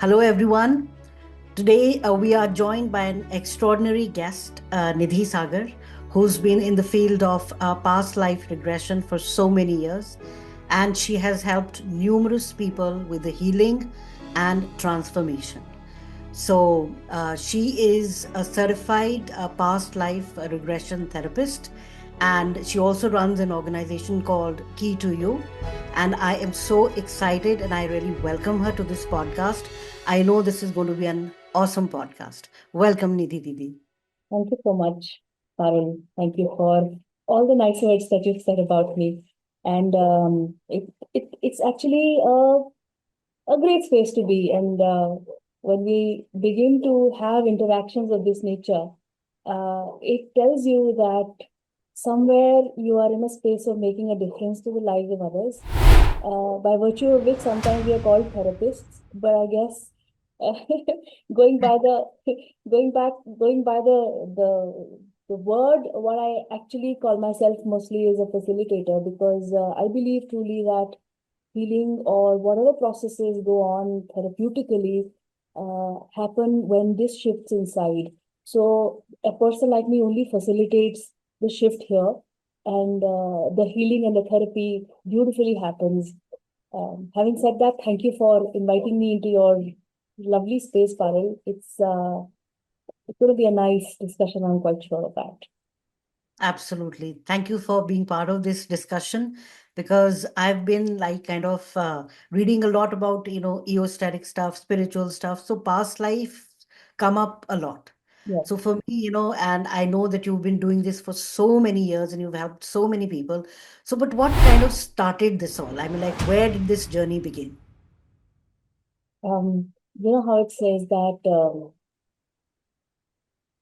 Hello, everyone. Today, we are joined by an extraordinary guest, Nidhi Sagar, who's been in the field of past life regression for so many years. And she has helped numerous people with the healing and transformation. She is a certified past life regression therapist, and she also runs an organization called Key to You. And I am so excited, and I really welcome her to this podcast. I know this is going to be an awesome podcast. Welcome, Nidhi Didi. Thank you so much, Parul. Thank you for all the nice words that you've said about me. And it's actually a great space to be. And when we begin to have interactions of this nature, it tells you that somewhere you are in a space of making a difference to the lives of others, by virtue of which sometimes we are called therapists. But I guess uh, going by the going by the word, what I actually call myself mostly is a facilitator, because I believe truly that healing or whatever processes go on therapeutically happen when this shifts inside. So a person like me only facilitates the shift here, and the healing and the therapy beautifully happens. Having said that, thank you for inviting me into your lovely space, Parul. It's going to be a nice discussion. I'm quite sure of that. Absolutely. Thank you for being part of this discussion because I've been like kind of reading a lot about, eostatic stuff, spiritual stuff. So past life come up a lot. Yes. So for me, and I know that you've been doing this for so many years and you've helped so many people. So, but what kind of started this all? I mean, like, where did this journey begin? You know how it says that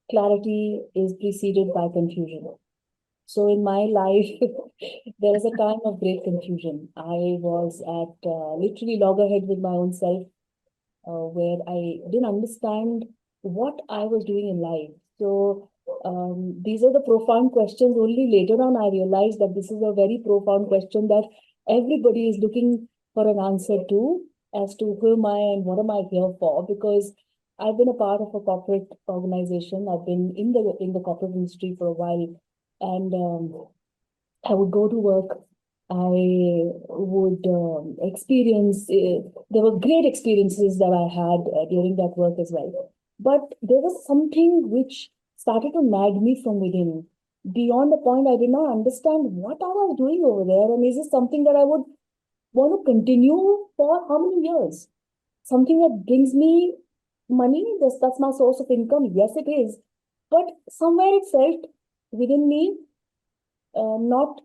clarity is preceded by confusion. So in my life, there was a time of great confusion. I was at literally loggerheads with my own self, where I didn't understand what I was doing in life. So these are the profound questions. Only later on, I realized that this is a very profound question that everybody is looking for an answer to, as to who am I and what am I here for? Because I've been a part of a corporate organization. I've been in the corporate industry for a while, and I would go to work. I would experience, there were great experiences that I had during that work as well. But there was something which started to nag me from within, beyond the point I did not understand what I was doing over there. And is this something that I would want to continue for how many years? Something that brings me money, that's my source of income. Yes, it is. But somewhere it felt within me, not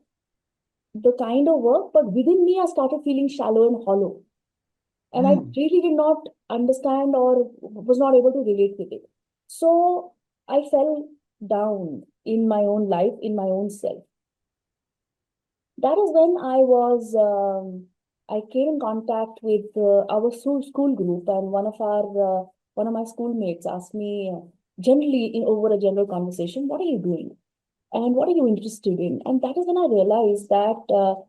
the kind of work, but within me, I started feeling shallow and hollow. And I Hmm. really did not understand or was not able to relate with it. So I fell down in my own life, in my own self. That is when I came in contact with our school group, and one of my schoolmates asked me, generally in over a general conversation, what are you doing? And what are you interested in? And that is when I realized that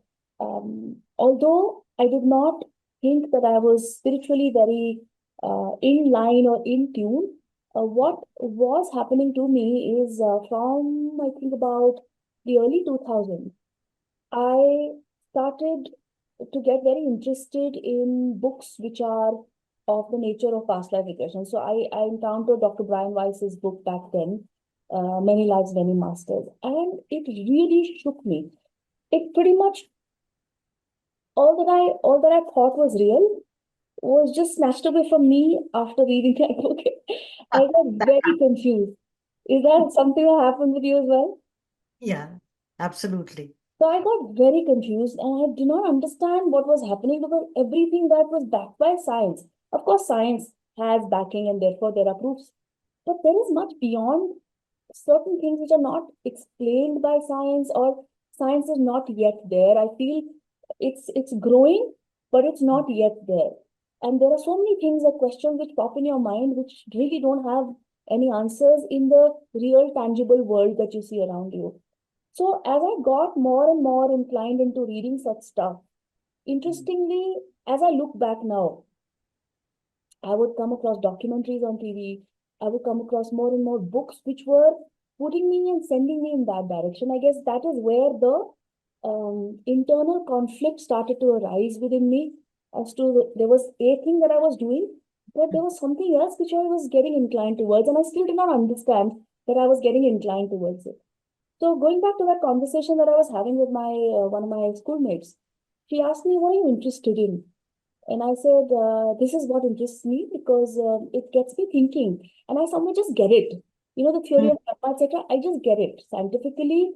although I did not think that I was spiritually very in line or in tune, what was happening to me is from, I think, about the early 2000s, I started to get very interested in books which are of the nature of past life regression. So I encountered Dr. Brian Weiss's book back then, Many Lives, Many Masters, and it really shook me. It pretty much all that I thought was real was just snatched away from me after reading that book. I got That very confused. Is that something that happened with you as well? Yeah, absolutely. So I got very confused and I did not understand what was happening, because everything that was backed by science, of course, science has backing and therefore there are proofs, but there is much beyond certain things which are not explained by science, or science is not yet there. I feel it's growing, but it's not yet there. And there are so many things or questions which pop in your mind which really don't have any answers in the real tangible world that you see around you. So as I got more and more inclined into reading such stuff, interestingly, as I look back now, I would come across documentaries on TV. I would come across more and more books which were putting me and sending me in that direction. I guess that is where the internal conflict started to arise within me as to there was a thing that I was doing, but there was something else which I was getting inclined towards, and I still did not understand that I was getting inclined towards it. So going back to that conversation that I was having with my one of my schoolmates, she asked me, "What are you interested in?" And I said, this is what interests me because it gets me thinking. And I somehow just get it. You know, the theory Mm. of karma, etc. I just get it scientifically,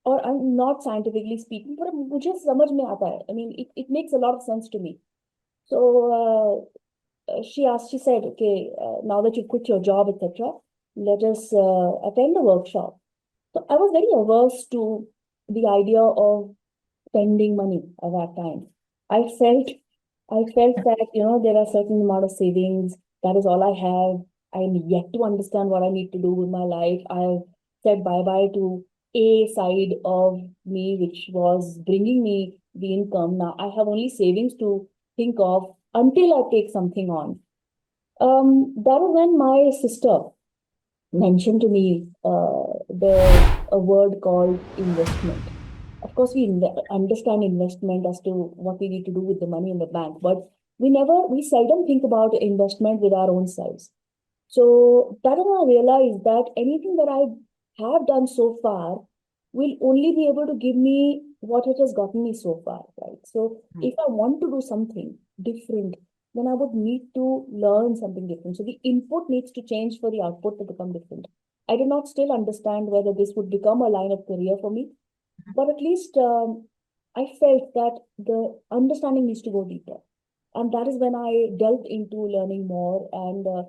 or I'm not scientifically speaking, but मुझे समझ में आता है. I mean, it makes a lot of sense to me. So she said, okay, now that you've quit your job, etc., let us attend a workshop. So I was very averse to the idea of spending money at that time. I felt I felt that, there are certain amount of savings. That is all I have. I am yet to understand what I need to do with my life. I've said bye-bye to a side of me, which was bringing me the income. Now I have only savings to think of until I take something on. That was when my sister mentioned to me the a word called investment. Of course, we understand investment as to what we need to do with the money in the bank, but we seldom think about investment with our own selves. So that is when I realized that anything that I have done so far will only be able to give me what it has gotten me so far, right? So Mm. if I want to do something different, then I would need to learn something different. So the input needs to change for the output to become different. I did not still understand whether this would become a line of career for me, but at least I felt that the understanding needs to go deeper. And that is when I delved into learning more and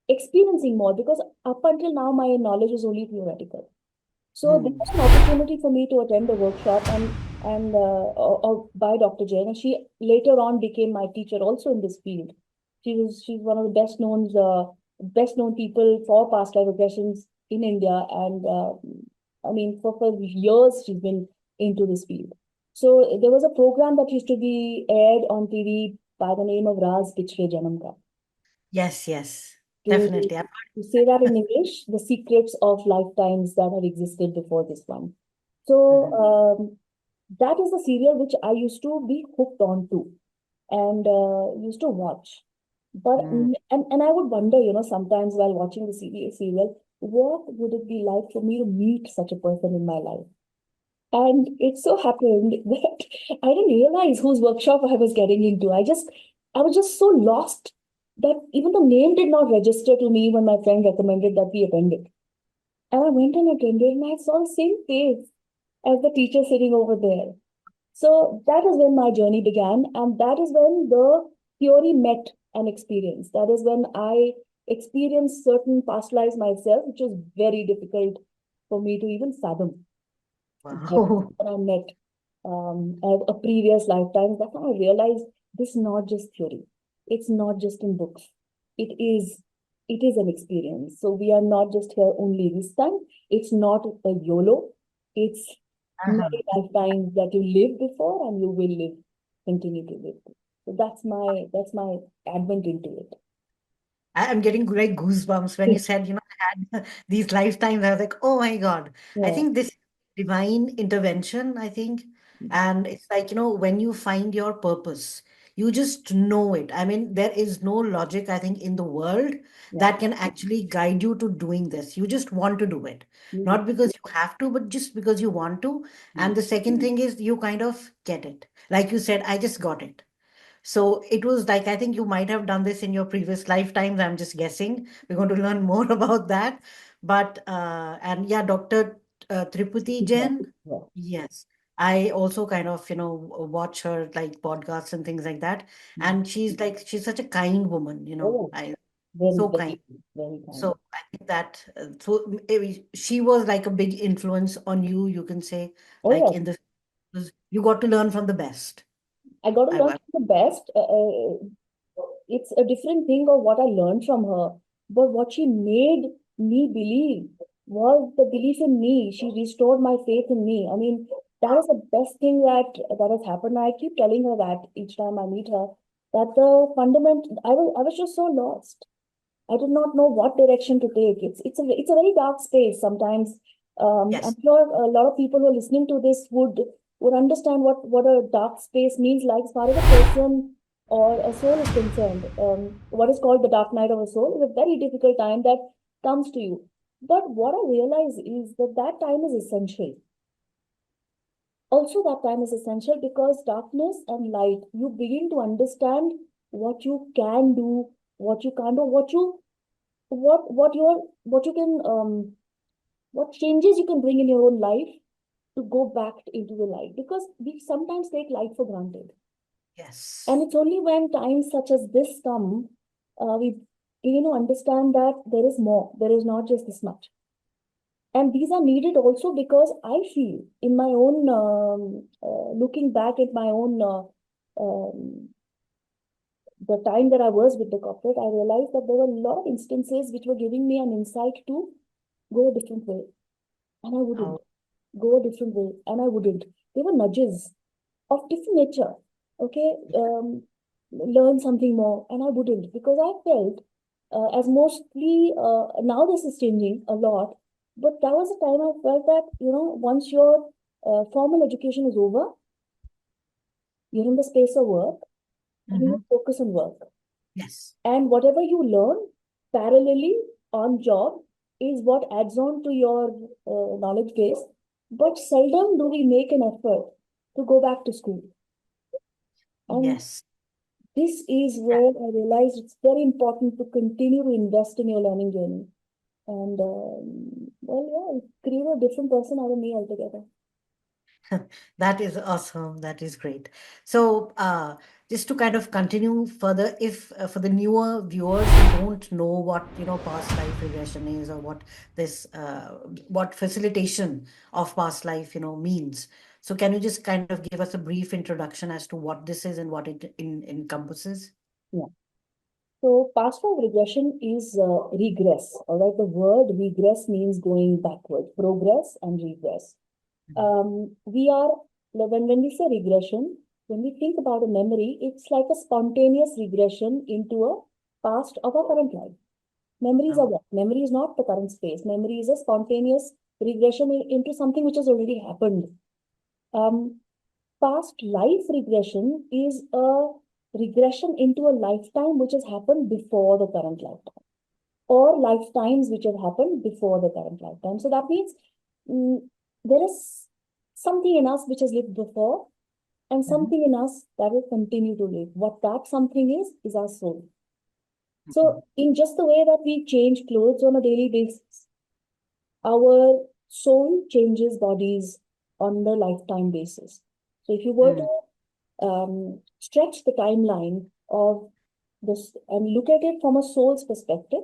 experiencing more, because up until now, my knowledge is only theoretical. So there Mm. was an opportunity for me to attend a workshop and by Dr. Jain, and she later on became my teacher also in this field. She's one of the best known people for past life regressions in India, and I mean for years she's been into this field. So there was a program that used to be aired on TV by the name of Raz Pichre Janam Ka. Yes, yes, To, definitely. to say that in English, the secrets of lifetimes that have existed before this one. So Mhm. that is the serial which I used to be hooked on to and used to watch. But Mm. and I would wonder, sometimes while watching the serial, what would it be like for me to meet such a person in my life? And it so happened that I didn't realize whose workshop I was getting into. I was just so lost that even the name did not register to me when my friend recommended that we attend it. And I went and attended, and I saw the same face as the teacher sitting over there. So that is when my journey began, and that is when the theory met an experience. That is when I experienced certain past lives myself, which was very difficult for me to even fathom. But Wow. when I met a previous lifetime, that's when I realized this is not just theory. It's not just in books. It is it is an experience. So we are not just here only this time. It's not a YOLO. It's many Uh-huh. lifetimes that you lived before and you will continue to live. So that's my advent into it. I'm getting like goosebumps when you said, I had these lifetimes. I was like, oh my God. I Yeah. think this is divine intervention, I think. And it's like, when you find your purpose, you just know it. I mean, there is no logic, I think, in the world Yeah. that can actually guide you to doing this. You just want to do it. Mm. Not because you have to, but just because you want to. And Mm. the second thing is you kind of get it. Like you said, I just got it. So it was like, I think you might have done this in your previous lifetimes. I'm just guessing. We're going to learn more about that. But, and yeah, Dr. Tripati Yeah. Jain, Yeah. yes. I also kind of, watch her like podcasts and things like that. Mm. And she's such a kind woman, Oh, very, so kind. very, very kind. So I think that, she was like a big influence on you, you can say, Oh, like yes. in this, you got to learn from the best. I got to learn I, from the best. It's a different thing of what I learned from her. But what she made me believe was the belief in me. She restored my faith in me. I mean, that is the best thing that has happened. I keep telling her that each time I meet her. That the I was just so lost. I did not know what direction to take. It's a very dark space sometimes. I'm Yes. sure a lot of people who are listening to this would understand what a dark space means, like as far as a person or a soul is concerned. What is called the dark night of a soul is a very difficult time that comes to you. But what I realize is that that time is essential. Also, that time is essential because darkness and light, you begin to understand what you can do, what you can't do, what you can what changes you can bring in your own life to go back into the light, because we sometimes take light for granted, Yes. and it's only when times such as this come, we begin to understand that there is more, there is not just this much, and these are needed also because I feel in my own looking back at my own um, the time that I was with the corporate, I realized that there were a lot of instances which were giving me an insight to go a different way, and I wouldn't. Oh, Go a different way, and I wouldn't. They were nudges of different nature. Okay, learn something more, and I wouldn't, because I felt as mostly now this is changing a lot, but that was a time I felt that once your formal education is over, you're in the space of work, and you mm-hmm. focus on work. Yes. And whatever you learn parallelly on job is what adds on to your knowledge base. But seldom do we make an effort to go back to school. And Yes. this is where I realized it's very important to continue to invest in your learning journey. And well, yeah, it created a different person out of me altogether. That is awesome. That is great. So, just to kind of continue further, if for the newer viewers who don't know what past life regression is, or what this what facilitation of past life means. So, can you just kind of give us a brief introduction as to what this is and what it encompasses? Yeah. So past life regression is regress. All right. The word regress means going backward, progress and regress. We are, when we say regression, when we think about a memory, it's like a spontaneous regression into a past of a current life. Memories are Oh. what? Memory is not the current space. Memory is a spontaneous regression into something which has already happened. Um, Past life regression is a regression into a lifetime which has happened before the current lifetime, or lifetimes which have happened before the current lifetime. So that means mm, there is something in us which has lived before, and Mhm. something in us that will continue to live. What that something is our soul. Mhm. So, in just the way that we change clothes on a daily basis, our soul changes bodies on the lifetime basis. So, if you were Mhm. to stretch the timeline of this and look at it from a soul's perspective,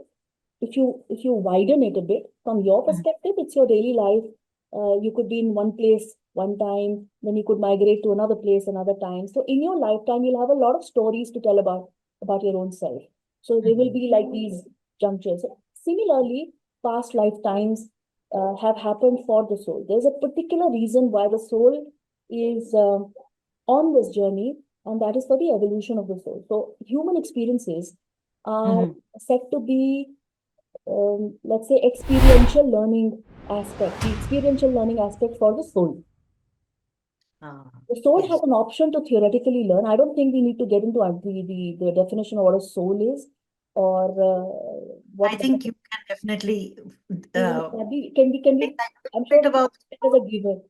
if you widen it a bit from your Mhm. perspective, it's your daily life. You could be in one place one time, then you could migrate to another place another time. So in your lifetime, you'll have a lot of stories to tell about your own self. So they will Mhm. be like these junctures. So similarly, past lifetimes have happened for the soul. There's a particular reason why the soul is on this journey, and that is for the evolution of the soul. So human experiences are Mhm. said to be, let's say, experiential learning aspect, the experiential learning aspect for the soul. Ah, The soul has yes. an option to theoretically learn. I don't think we need to get into the definition of what a soul is, or I what think you can definitely even uh, can be. make that I'm bit sure about. it as a given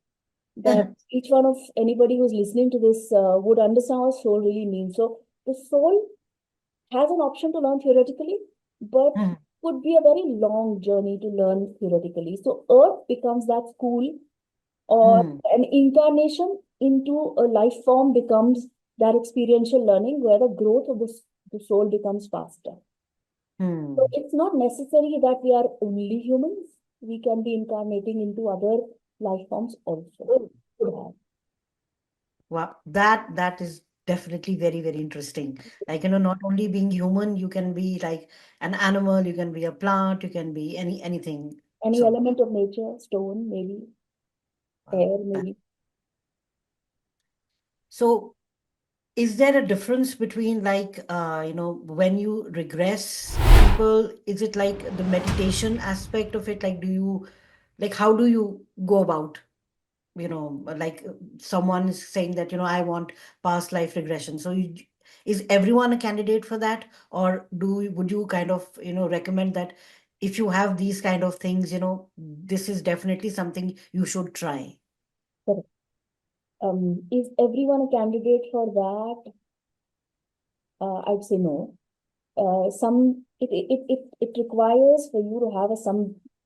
that each one of anybody who's listening to this would understand what soul really means. So the soul has an option to learn theoretically, but Mhm. could be a very long journey to learn theoretically. So Earth becomes that school, or Mhm. an incarnation into a life form becomes that experiential learning where the growth of the soul becomes faster. So Mhm. it's not necessary that we are only humans. We can be incarnating into other life forms also. Could have. Wow, that is definitely very, very interesting. Like, not only being human, you can be like an animal, you can be a plant, you can be anything. Any So, element of nature, stone, maybe, wow. air, maybe. So Is there a difference between like when you regress people, is it like the meditation aspect of it? Like do you like how do you go about, like someone is saying that, I want past life regression. So is everyone a candidate for that? Or would you kind of, recommend that if you have these kind of things, this is definitely something you should try? Correct. Is everyone a candidate for that? I'd say no. Some it requires for you to have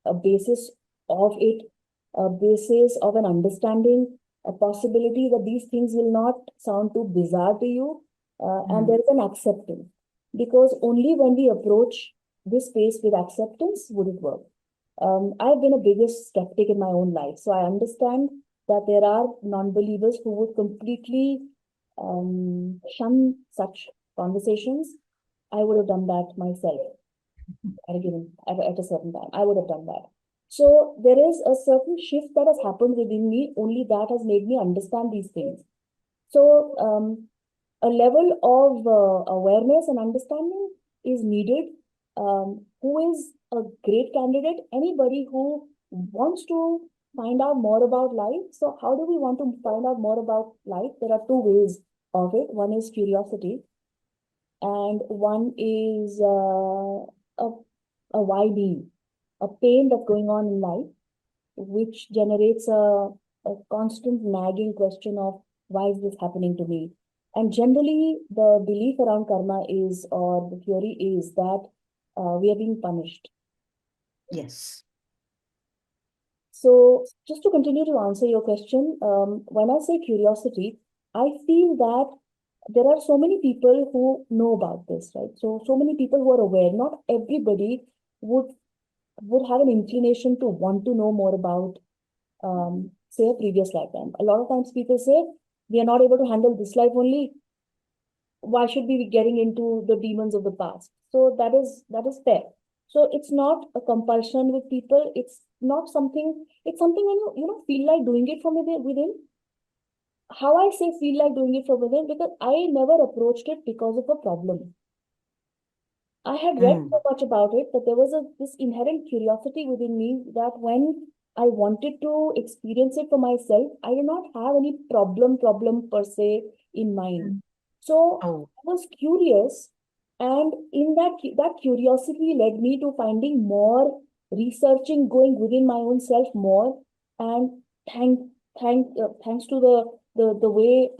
a basis of it, a basis of an understanding, a possibility that these things will not sound too bizarre to you, and there Mm. is an acceptance. Because only when we approach this space with acceptance would it work. I've been a biggest skeptic in my own life, so I understand that there are non-believers who would completely shun such conversations. I would have done that myself at a certain time. I would have done that. So there is a certain shift that has happened within me. Only that has made me understand these things. So a level of awareness and understanding is needed. Who is a great candidate? Anybody who wants to find out more about life. So how do we want to find out more about life? There are two ways of it. One is curiosity, and one is a why being, a pain that's going on in life, which generates a constant nagging question of why is this happening to me? And generally, the belief around karma is, or the theory is that we are being punished. Yes. So, just to continue to answer your question, when I say curiosity, I feel that there are so many people who know about this, right? So many people who are aware. Not everybody would would have an inclination to want to know more about, say, a previous lifetime. A lot of times, people say we are not able to handle this life only. Why should we be getting into the demons of the past? So that is fair. So it's not a compulsion with people. It's not something. It's something when you feel like doing it from within. How I say feel like doing it from within, because I never approached it because of a problem. I had read so Mm. much about it that there was this inherent curiosity within me that when I wanted to experience it for myself, I did not have any problem per se in mind. Mm. So Oh, I was curious, and in that curiosity led me to finding more, researching, going within my own self more, and thanks to the way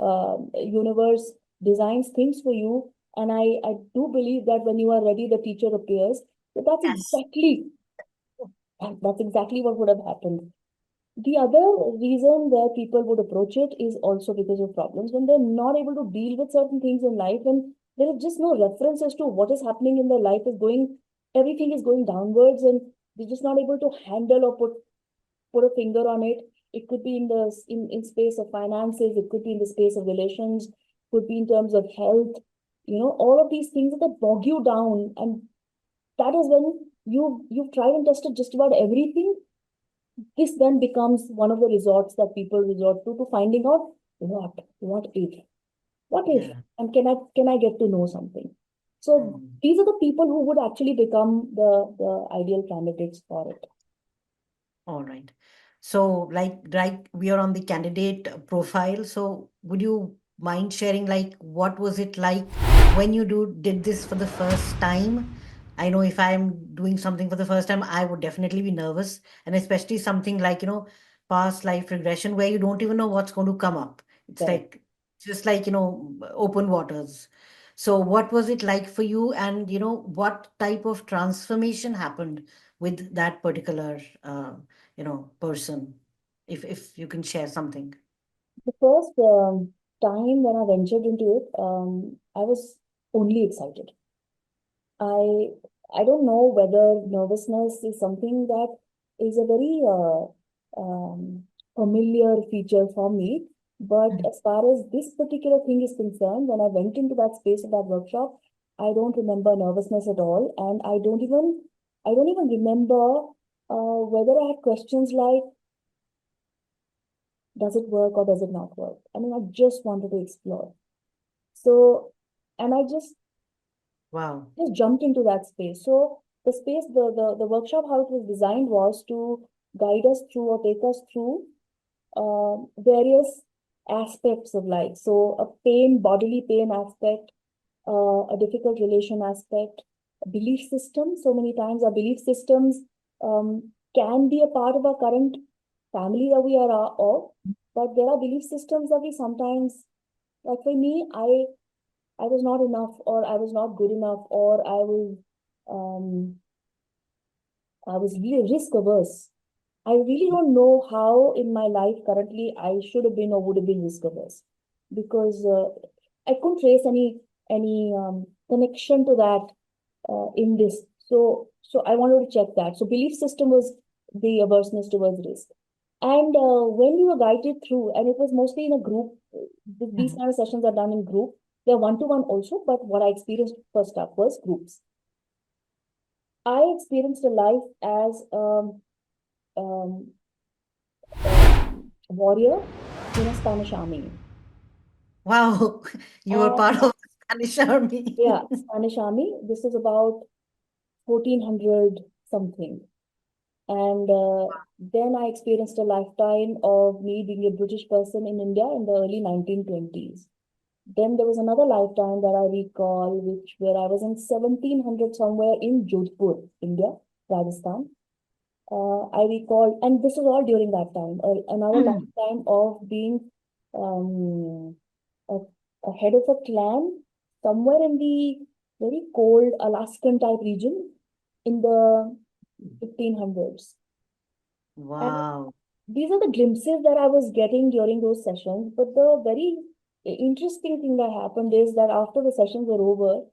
universe designs things for you. And I do believe that when you are ready, the teacher appears. So yes. that's exactly what would have happened. The other reason where people would approach it is also because of problems. When they're not able to deal with certain things in life, and there is just no reference as to what is happening in their life, everything is going downwards, and they're just not able to handle or put a finger on it. It could be in space of finances, it could be in the space of relations, could be in terms of health. All of these things that bog you down, and that is when you've tried and tested just about everything. This then becomes one of the resorts that people resort to finding out what if, Yeah. and can I get to know something. So Mm. these are the people who would actually become the ideal candidates for it. All right. So, like we are on the candidate profile. So, would you mind sharing, like, what was it like when you did this for the first time? I know if I'm doing something for the first time, I would definitely be nervous, and especially something like, past life regression, where you don't even know what's going to come up. It's Correct. like just like, open waters. So, what was it like for you, and what type of transformation happened with that particular person, if you can share something. The first time when I ventured into it, I was only excited. I I don't know whether nervousness is something that is a very familiar feature for me. But Mhm. as far as this particular thing is concerned, when I went into that space of that workshop, I don't remember nervousness at all, and I don't even remember whether I had questions like, does it work or does it not work? I mean, I just wanted to explore. So, and I Wow. just jumped into that space. So the space, the workshop, how it was designed was to guide us through or take us through various aspects of life. So a pain, bodily pain aspect, a difficult relation aspect, a belief system. So many times our belief systems can be a part of our current family that we are of, but there are belief systems that we sometimes, like for me, I was not enough, or I was not good enough, or um, I was really risk averse. I really don't know how in my life currently I should have been or would have been risk averse, because I couldn't trace any connection to that in this. So I wanted to check that. So belief system was the averseness towards risk. And when we were guided through, and it was mostly in a group, these Mhm. kind of sessions are done in group. They're one-to-one also, but what I experienced first up was groups. I experienced a life as um, warrior in a Spanish army. Wow. You were And part of the Spanish army. yeah, Spanish army. This is about 1400 something. And then I experienced a lifetime of me being a British person in India in the early 1920s. Then there was another lifetime that I recall, which where I was in 1700 somewhere in Jodhpur, India, Rajasthan. I recall, and this was all during that time. Another Mm. lifetime of being um, a, a head of a clan somewhere in the very cold Alaskan type region in the 1500s. And Wow. these are the glimpses that I was getting during those sessions. But the very interesting thing that happened is that after the sessions were over,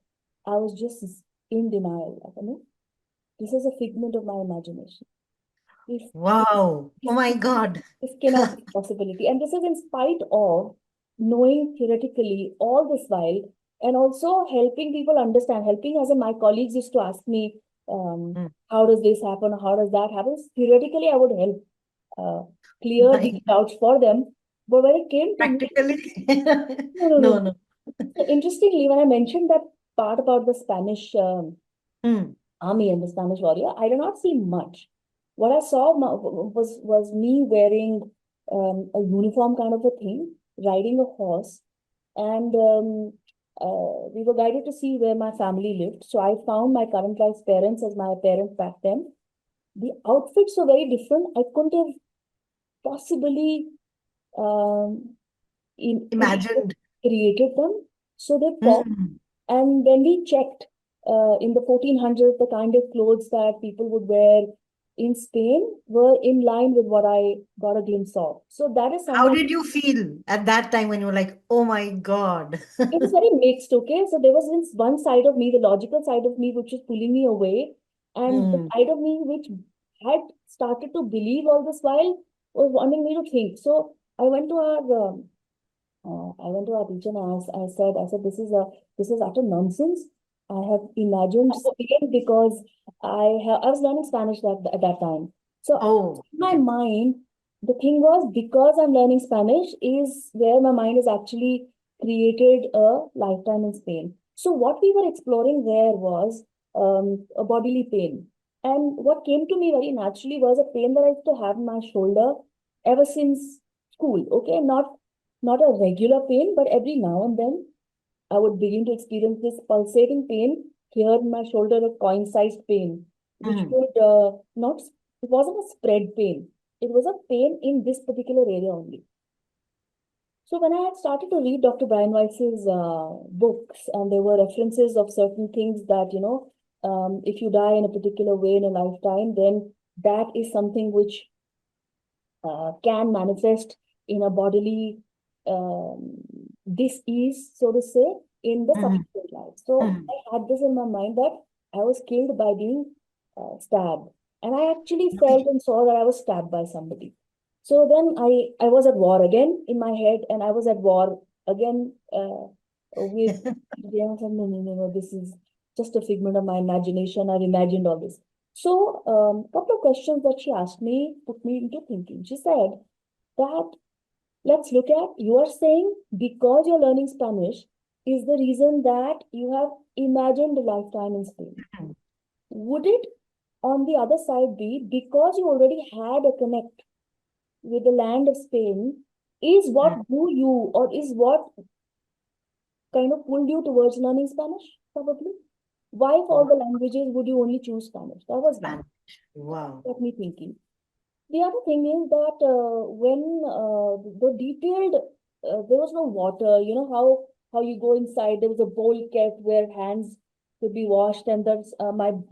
I was just in denial. Like, this is a figment of my imagination. This, Wow. Oh this, my God. this cannot be a possibility. And this is in spite of knowing theoretically all this while, and also helping people understand, helping as in my colleagues used to ask me, Mm. how does this happen? How does that happen? Theoretically, I would help uh, clear My these doubts for them. But when it came to me, practically. no, no, No, no. no. So interestingly, when I mentioned that part about the Spanish Mm. army and the Spanish warrior, I did not see much. What I saw was me wearing a uniform kind of a thing, riding a horse, and we were guided to see where my family lived. So I found my current life's parents as my parents back then. The outfits were very different. I couldn't have possibly um, in Imagined. created them. So they popped. Mm. And when we checked in the 1400s, the kind of clothes that people would wear in Spain were in line with what I got a glimpse of. So that is How someone, did you feel at that time when you were like, oh my God? it was very mixed, okay? So there was this one side of me, the logical side of me, which was pulling me away, and the Mm. side of me which had started to believe all this while was wanting me to think. So I went to our teacher and I said, this is utter nonsense. I have imagined Spain because I was learning Spanish at that time. So Oh, in my okay. mind, the thing was, because I'm learning Spanish is where my mind has actually created a lifetime in Spain. So what we were exploring there was a bodily pain. And what came to me very naturally was a pain that I used to have in my shoulder ever since school. Okay, not a regular pain, but every now and then I would begin to experience this pulsating pain here in my shoulder, a coin-sized pain, which Mm. would not, it wasn't a spread pain. It was a pain in this particular area only. So when I had started to read Dr. Brian Weiss's books, and there were references of certain things that, if you die in a particular way in a lifetime, then that is something which can manifest in a bodily um, dis-ease, so to say, in the Mm. subsequent life. So Mm. I had this in my mind that I was killed by being stabbed. And I actually felt Okay. and saw that I was stabbed by somebody. So then I was at war again in my head, and I was at war again with, yeah, I said, no, no, no, no, this is just a figment of my imagination. I've imagined all this. So, a couple of questions that she asked me put me into thinking. She said that let's look at, you are saying because you're learning Spanish, is the reason that you have imagined a lifetime in Spain. Mhm. Would it, on the other side, be because you already had a connect with the land of Spain, is Mm. what drew you, or is what kind of pulled you towards learning Spanish? Probably. Why, of all Wow. the languages, would you only choose Spanish? That was one. Spanish. Wow. Got me thinking. The other thing is that when the detailed, there was no water. You know how you go inside. There was a bowl kept where hands could be washed, and that's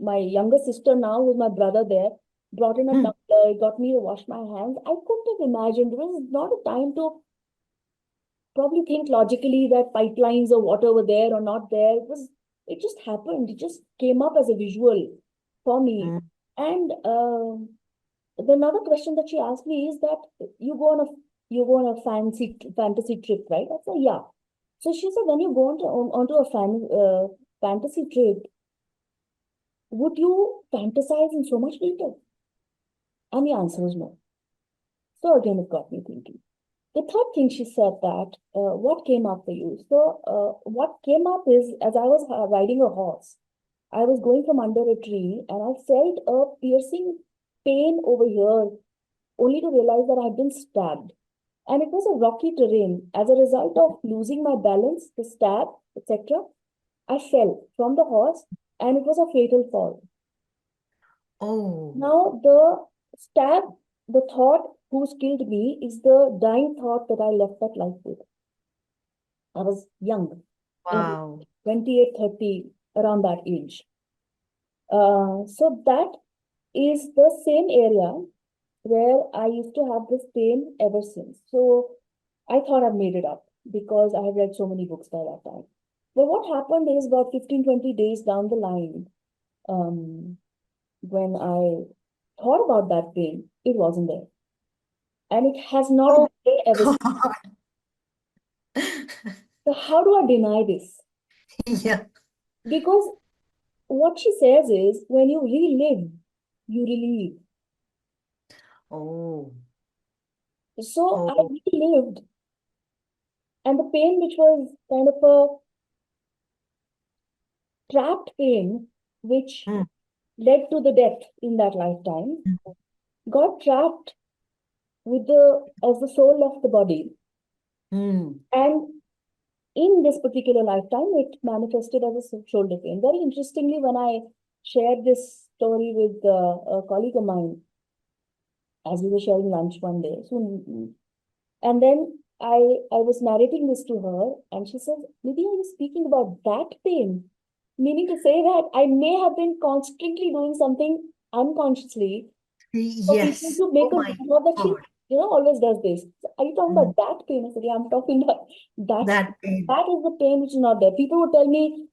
my younger sister now, with my brother there, brought in a Hmm. tumbler, got me to wash my hands. I couldn't have imagined. There was not a time to probably think logically that pipelines or water were there or not there. It just happened. It just came up as a visual for me. Hmm. And another question that she asked me is that you go on a you go on a fantasy trip, right? I said, yeah. So she said, when you go onto a fantasy trip, would you fantasize in so much detail? And the answer was no. So again, it got me thinking. The third thing she said that what came up for you? So what came up is, as I was riding a horse, I was going from under a tree and I felt a piercing pain over here, only to realize that I had been stabbed. And it was a rocky terrain. As a result of losing my balance, the stab, etc., I fell from the horse and it was a fatal fall. Oh, Now, the stab, the thought who's killed me is the dying thought that I left that life with. I was young, in wow. 28, 30, around that age. So that is the same area where I used to have this pain ever since. So I thought I've made it up because I had read so many books by that time. But what happened is about 15, 20 days down the line, um, when I thought about that pain, it wasn't there. And it has not Oh been there ever since. God. So how do I deny this? Yeah. Because what she says is when you relive, you relieve. Oh. So I Oh. relived, and the pain, which was kind of a trapped pain, which Hmm. led to the death in that lifetime, got trapped with the as the soul of the body. Hmm. And in this particular lifetime, it manifested as a shoulder pain. Very interestingly, when I shared this story with a colleague of mine, as we were sharing lunch one day, so and then I was narrating this to her, and she says, "Nidhi, are you speaking about that pain?" Meaning to say that I may have been constantly doing something unconsciously for people Yes. to make Oh a my video that she, God. always does this. So, are you talking Hmm. about that pain? I said, yeah, I'm talking about that. That pain. That is the pain which is not there. People would tell me,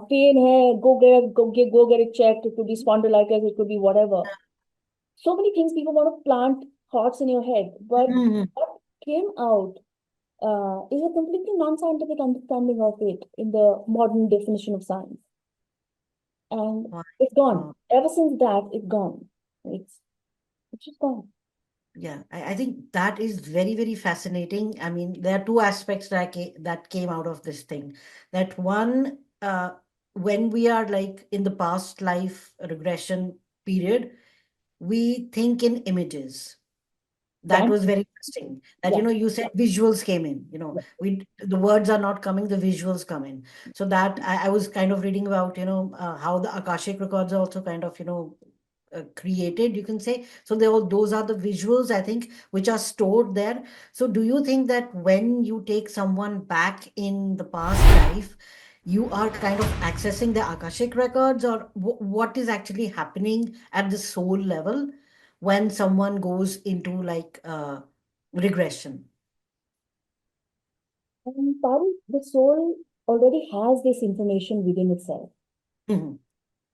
pain hai, go get it checked. It could be spondylitis, it could be whatever. So many things people want to plant thoughts in your head, but Hmm. what came out is a completely non-scientific understanding of it in the modern definition of science. And My it's gone. God. Ever since that, it's gone. It's just gone. Yeah, I think that is very, very fascinating. I mean, there are two aspects that came out of this thing. That one, when we are like in the past life regression period, we think in images. That Can was very interesting. That, yeah. you said visuals came in, Yeah. the words are not coming, the visuals come in. So that I was kind of reading about, how the Akashic records are also kind of, created, you can say. So those are the visuals, I think, which are stored there. So do you think that when you take someone back in the past life, you are kind of accessing the Akashic records, or what is actually happening at the soul level when someone goes into like regression? And Parul, the soul already has this information within itself. Mhm.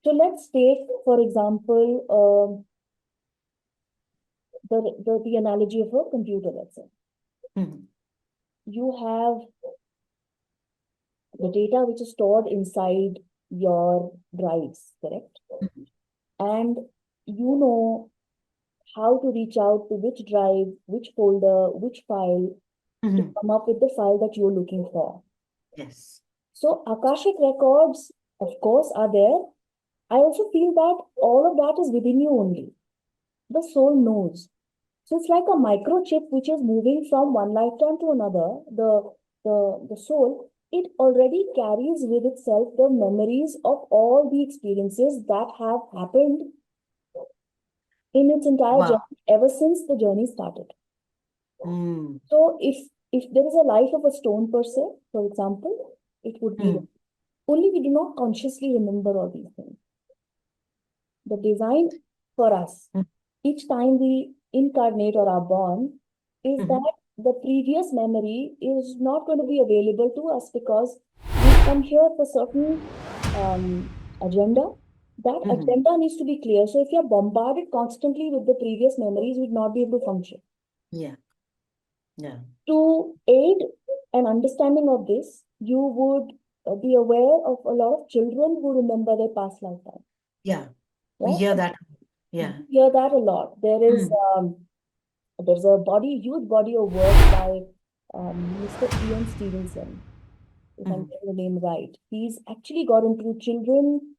So let's take, for example, the analogy of a computer, let's say. Mhm. You have the data which is stored inside your drives, correct? Mhm. And you know how to reach out to which drive, which folder, which file to Mhm. come up with the file that you're looking for. Yes. So Akashic records, of course, are there. I also feel that all of that is within you only. The soul knows. So it's like a microchip which is moving from one lifetime to another. The soul, it already carries with itself the memories of all the experiences that have happened in its entire Wow. journey ever since the journey started. Hmm. So if there is a life of a stone per se, for example, it would be Hmm. that. Only we do not consciously remember all these things. The design for us, Hmm. each time we incarnate or are born, is Hmm. that the previous memory is not going to be available to us because we come here for certain agenda. That Hmm. agenda needs to be clear. So if you're bombarded constantly with the previous memories, you'd not be able to function. Yeah. Yeah. To aid an understanding of this, you would be aware of a lot of children who remember their past lifetime. Yeah. We Right? hear that. Yeah. You hear that a lot. Hmm. There's a huge body of work by Mr. Ian Stevenson, if I'm Hmm. getting the name right. He's actually got into children,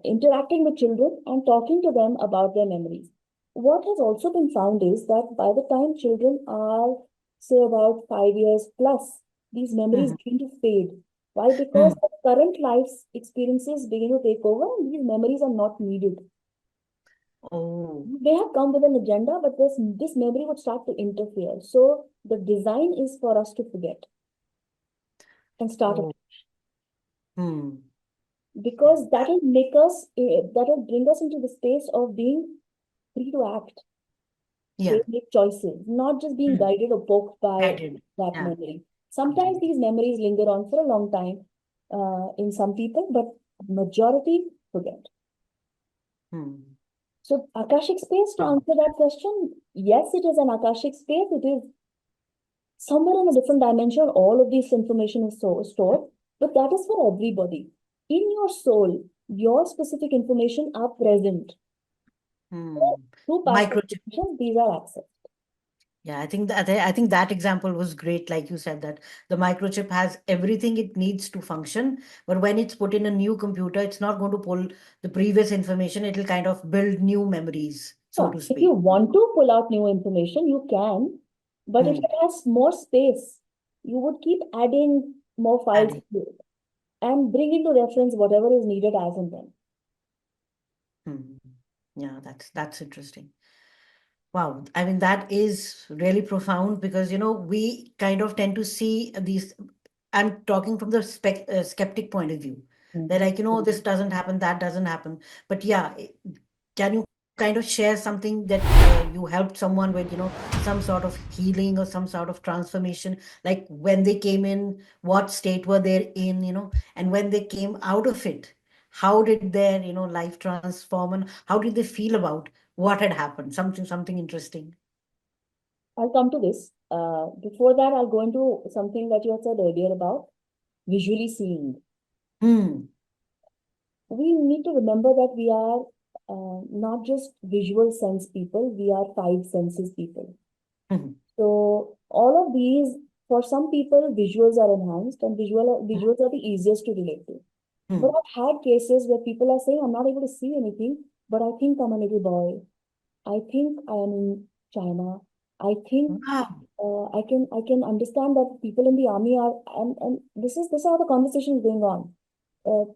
interacting with children and talking to them about their memories. What has also been found is that by the time children are, say, about 5 years plus, these memories Hmm. begin to fade. Why? Hmm. Because the current life's experiences begin to take over and these memories are not needed. Oh. They have come with an agenda, but this memory would start to interfere. So the design is for us to forget and start Oh. afresh. Hmm. Yeah. Because that will bring us into the space of being free to act, free Yeah. to make choices, not just being Hmm. guided or poked I by did. that Yeah. memory. Sometimes Completely. these memories linger on for a long time in some people, but majority forget. Hmm. So Akashic space, to Wow. answer that question, yes, it is an Akashic space. It is somewhere in a different dimension, all of this information is stored, but that is for everybody. In your soul, your specific information are present. So, Hmm. through past Microchip. experiences, these are accessed. Yeah, I think that example was great. Like you said, that the microchip has everything it needs to function, but when it's put in a new computer, it's not going to pull the previous information. It'll kind of build new memories, so Yeah, to if you speak. want to pull out new information, you can, but if Hmm. it has more space, you would keep adding more files Adding. to it and bring into reference whatever is needed as and when. Hmm. Yeah, that's interesting. Wow. I mean, that is really profound because, we kind of tend to see these. I'm talking from the skeptic point of view. They're Mm. like, this doesn't happen, that doesn't happen. But yeah, can you kind of share something that you helped someone with, some sort of healing or some sort of transformation? Like when they came in, what state were they in, and when they came out of it, how did their, life transform and how did they feel about what had happened? Something interesting. I'll come to this. Before that, I'll go into something that you had said earlier about visually seeing. Hmm. We need to remember that we are not just visual sense people, we are five senses people. Hmm. So all of these, for some people, visuals are enhanced and visuals are the easiest to relate to. But Hmm. I've had cases where people are saying, I'm not able to see anything, but I think I'm a little boy. I think I am in China. I think Wow. I can understand that people in the army are and this is how the conversation is going on.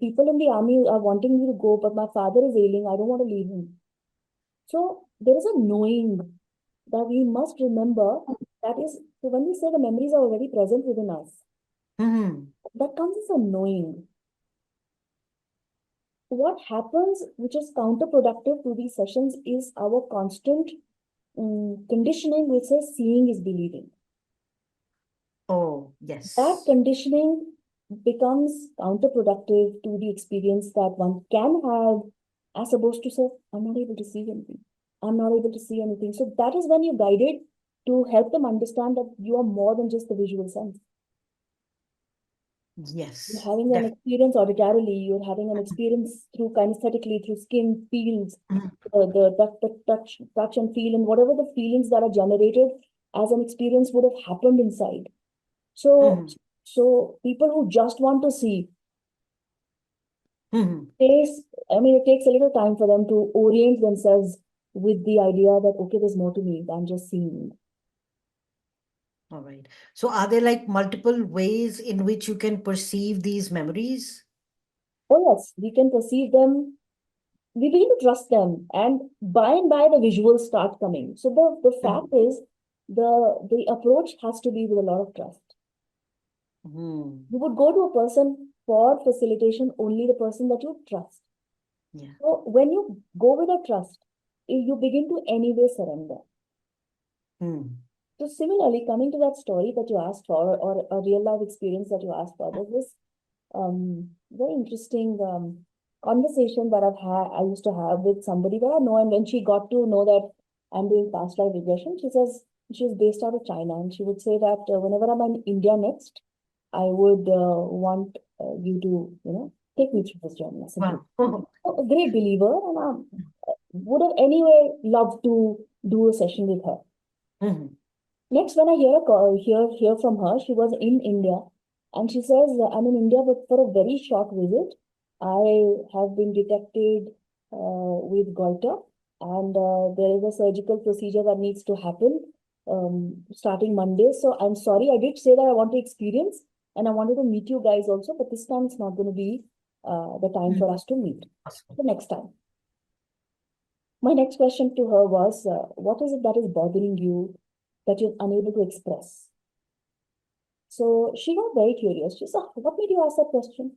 People in the army are wanting me to go, but my father is ailing. I don't want to leave him. So there is a knowing that we must remember. That is, so when we say the memories are already present within us, Hmm. that comes as a knowing. What happens, which is counterproductive to these sessions, is our constant conditioning, which says seeing is believing. Oh, That yes. conditioning becomes counterproductive to the experience that one can have as opposed to say, I'm not able to see anything. I'm not able to see anything. So that is when you guided to help them understand that you are more than just the visual sense. You're Yes. having an Definitely. experience auditorily, you're having an experience through kinesthetically, through skin, feels, Hmm. the touch and feel, and whatever the feelings that are generated as an experience would have happened inside. So, Hmm. So people who just want to see, Hmm. it takes a little time for them to orient themselves with the idea that, okay, there's more to me than just seeing. All right. So are there like multiple ways in which you can perceive these memories? Oh, yes, we can perceive them. We begin to trust them, and by the visuals start coming. So the fact Mhm. is, the approach has to be with a lot of trust. Hmm. You would go to a person for facilitation, only the person that you trust. Yeah. So when you go with a trust, you begin to anyway surrender. Hmm. So similarly, coming to that story that you asked for, or a real life experience that you asked for, there's this very interesting conversation that I used to have with somebody that I know, and when she got to know that I'm doing past life regression, she says she's based out of China, and she would say that whenever I'm in India next, I would want you to, take me through this journey. I said, Wow. a great believer, and I would have anyway loved to do a session with her. Mhm. Next, when I hear from her, she was in India, and she says, "I'm in India, but for a very short visit, I have been detected with goiter, and there is a surgical procedure that needs to happen starting Monday. So I'm sorry, I did say that I want to experience, and I wanted to meet you guys also, but this time it's not going to be the time Mhm. for us to meet. Awesome. The next time." My next question to her was, what is it that is bothering you that you're unable to express? So she got very curious. She said, what made you ask that question?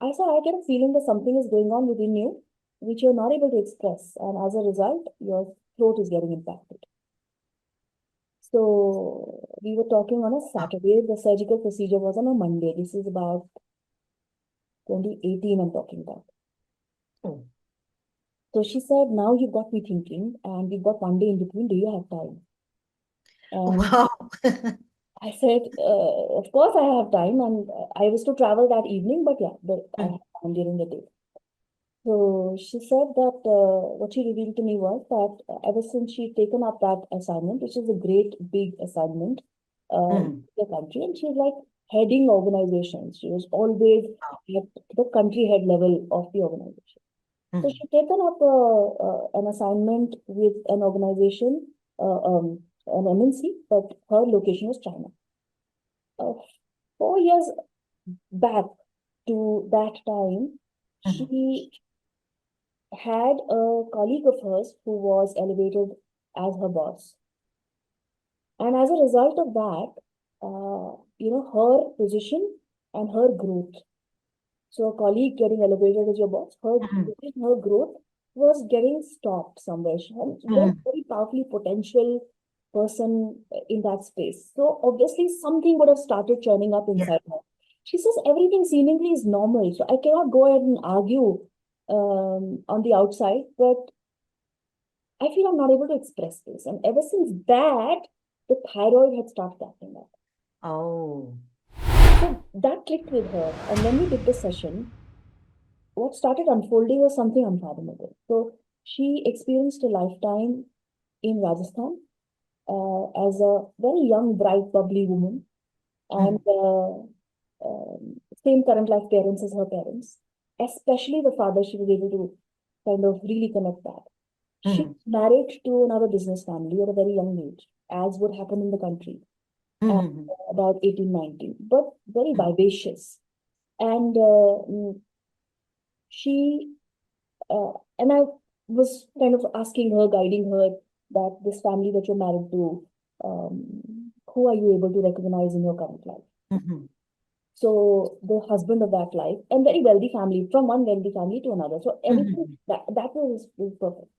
I said, I get a feeling that something is going on within you which you're not able to express. And as a result, your throat is getting impacted. So we were talking on a Wow. Saturday. The surgical procedure was on a Monday. This is about 2018 I'm talking about. Oh. So she said, now you've got me thinking, and we've got one day in between. Do you have time? And Wow. I said, of course I have time. And I was to travel that evening, but yeah, I Mhm. have time during the day. So she said that what she revealed to me was that ever since she'd taken up that assignment, which is a great big assignment in Mhm. the country, and she was like heading organizations. She was always Wow. at the country head level of the organization. So Mhm. she'd taken up an assignment with an organization, an MNC, but her location was China. Uh, 4 years back to that time, Mhm. she had a colleague of hers who was elevated as her boss. And as a result of that, her position and her growth. So a colleague getting elevated as your boss, Mhm. her growth was getting stopped somewhere. She was a very, Mhm. very powerfully potential person in that space. So obviously something would have started churning up Yeah. inside her. She says everything seemingly is normal. So I cannot go ahead and argue on the outside, but I feel I'm not able to express this. And ever since that, the thyroid had started acting up. Oh. So that clicked with her. And when we did the session, what started unfolding was something unfathomable. So she experienced a lifetime in Rajasthan as a very young, bright, bubbly woman. And Mhm. same current life parents as her parents. Especially the father, she was able to kind of really connect that. She Mhm. married to another business family at a very young age, as would happen in the country at Mhm. about 18, 19, but very Mhm. vivacious. And she, and I was kind of asking her, guiding her, that this family that you're married to, who are you able to recognize in your current life? Mhm. So the husband of that life, and very wealthy family, from one wealthy family to another. So everything Mhm. that was perfect.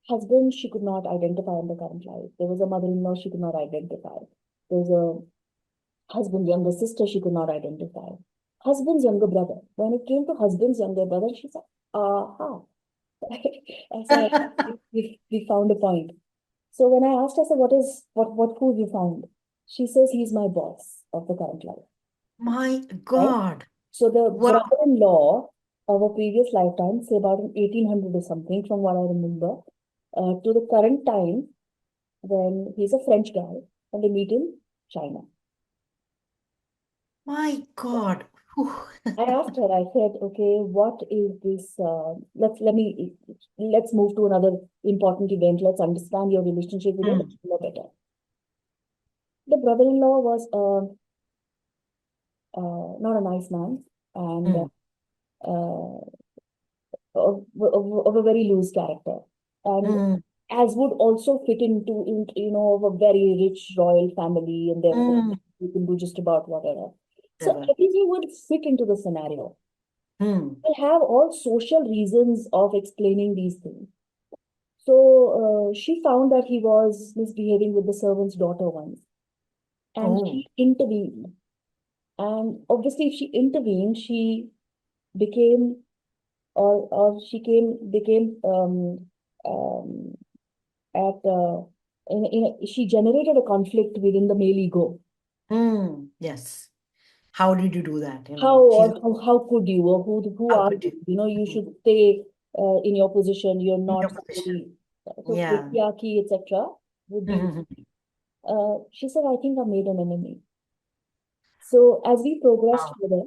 Husband, she could not identify in the current life. There was a mother-in-law she could not identify. There's a husband's younger sister she could not identify. Husband's younger brother. When it came to husband's younger brother, she said, aha. I said, we found a point. So when I asked her, I said, what who you found? She says, he's my boss of the current life. My Right? God. So the Wow. brother-in-law of a previous lifetime, say about in 1800 or something, from what I remember, to the current time, when he's a French guy and they meet in China. My God. Whew. I asked her, I said, okay, what is this? Let's move to another important event. Let's understand your relationship with your Mm, brother-in-law better. The brother-in-law was not a nice man and mm, uh, of a very loose character. And mm, as would also fit into of a very rich royal family, and therefore mm. you can do just about whatever. So Never. everything would fit into the scenario. Mm, We'll have all social reasons of explaining these things. So she found that he was misbehaving with the servant's daughter once, and oh. she intervened. And obviously, if she intervened, she became or she came became at she generated a conflict within the male ego. Yes. How did you do that? How She's or how could you, or who how are could you? you? You Mm, should stay in your position. You're in not your position. somebody. So Yeah. patriarchy, etc. would be. Mhm. She said, I think I made an enemy. So as we progressed Wow. further,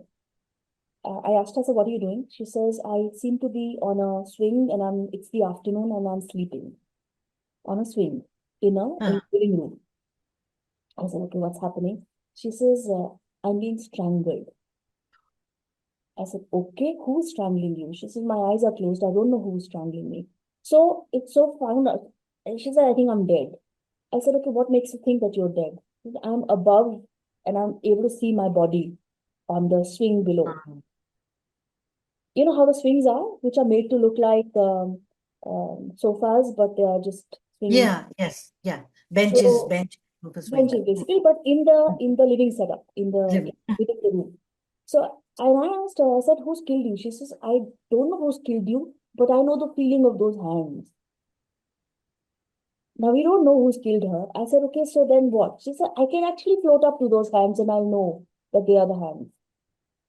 I asked her, so what are you doing? She says, I seem to be on a swing and it's the afternoon and I'm sleeping on a swing in Uh, a living room. I said, okay, what's happening? She says, I'm being strangled. I said, okay, who's strangling you? She says, my eyes are closed. I don't know who's strangling me. So it's so found out. And she said, I think I'm dead. I said, okay, what makes you think that you're dead? She said, I'm above and I'm able to see my body on the swing below. um, You know how the swings are, which are made to look like sofas, but they are just swinging. yeah. Yes. Yeah. Benches. So Bench. Super swing. benches basically, but in the living setup, Living. within the room. So and I asked her, I said, who's killed you? She says, I don't know who's killed you, but I know the feeling of those hands. Now we don't know who's killed her. I said, okay, so then what? She said, I can actually float up to those hands and I'll know that they are the hands.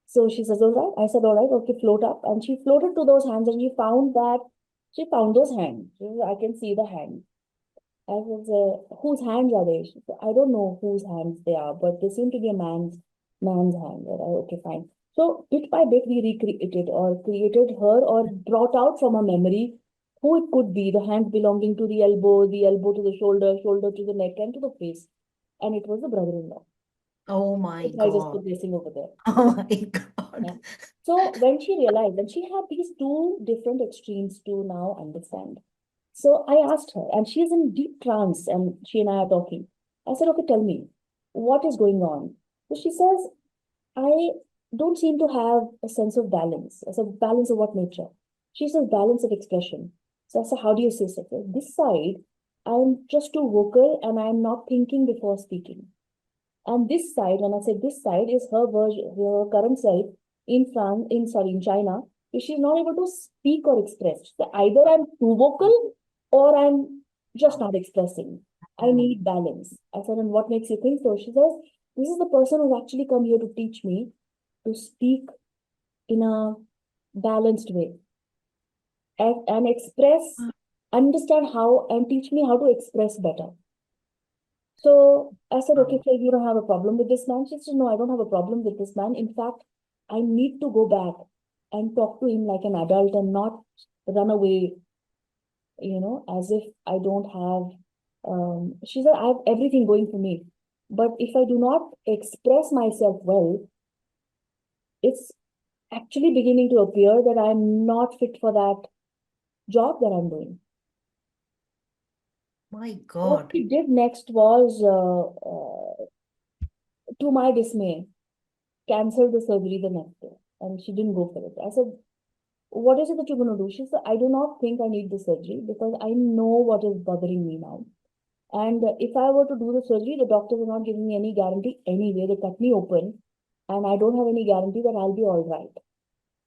So she says, all right. I said, all right, okay, float up. And she floated to those hands and she found those hands. She said, I can see the hands. I was, whose hands are they? She said, I don't know whose hands they are, but they seem to be a man's hand. And okay, fine. So bit by bit, we recreated or created her or brought out from a memory who it could be. The hand belonging to the elbow to the shoulder, shoulder to the neck, and to the face. And it was the brother-in-law. Oh my The guy just God. progressing over there. Oh my Yeah. God. So when she realized that she had these two different extremes to now understand. So I asked her, and she's in deep trance, and she and I are talking. I said, okay, tell me, what is going on? So she says, I don't seem to have a sense of balance. I said, balance of what nature? She says, balance of expression. So I said, how do you say so? This side, I'm just too vocal and I'm not thinking before speaking. And this side, when I say this side, is her version, her current self in China. If she's not able to speak or express, so either I'm too vocal or I'm just not expressing. I Mm. need balance. I said, and what makes you think so? She says, this is the person who's actually come here to teach me to speak in a balanced way and express, understand how, and teach me how to express better. So I said, okay, Wow. so you don't have a problem with this man? She said, no, I don't have a problem with this man. In fact, I need to go back and talk to him like an adult and not run away, as if I don't have. She said, I have everything going for me. But if I do not express myself well, it's actually beginning to appear that I'm not fit for that job that I'm doing. My What God. she did next was, to my dismay, canceled the surgery the next day and she didn't go for it. I said, what is it that you're going to do? She said, I do not think I need the surgery because I know what is bothering me now. And if I were to do the surgery, the doctors are not giving me any guarantee anyway. They cut me open and I don't have any guarantee that I'll be all right.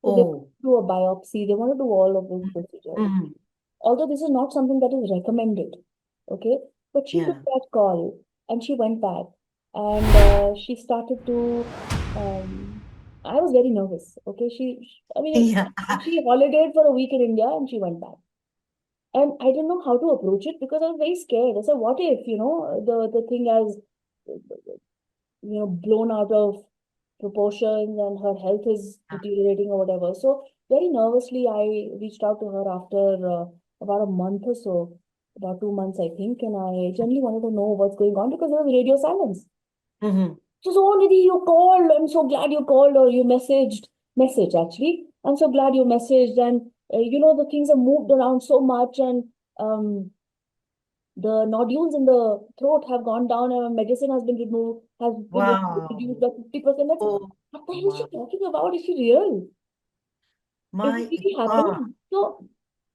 So they Oh. do a biopsy, they want to do all of those procedures. Mm. Although this is not something that is recommended, okay? But she took Yeah. that call and she went back and she started to. I was very nervous, okay? I mean, Yeah. she holidayed for a week in India and she went back. And I didn't know how to approach it because I was very scared. I said, what if, the thing has, blown out of proportions and her health is deteriorating or whatever. So very nervously, I reached out to her after about a month or so, about 2 months, I think, and I generally wanted to know what's going on because there was radio silence. Mm-hmm. So, Nidhi, you called. I'm so glad you called or you message actually. I'm so glad you messaged. And, the things have moved around so much and um, the nodules in the throat have gone down and medicine has been removed, has been reduced Wow. by 50%. That's, Oh, what the hell is she wow. talking about? Is she real? Is it My really God. happening? So,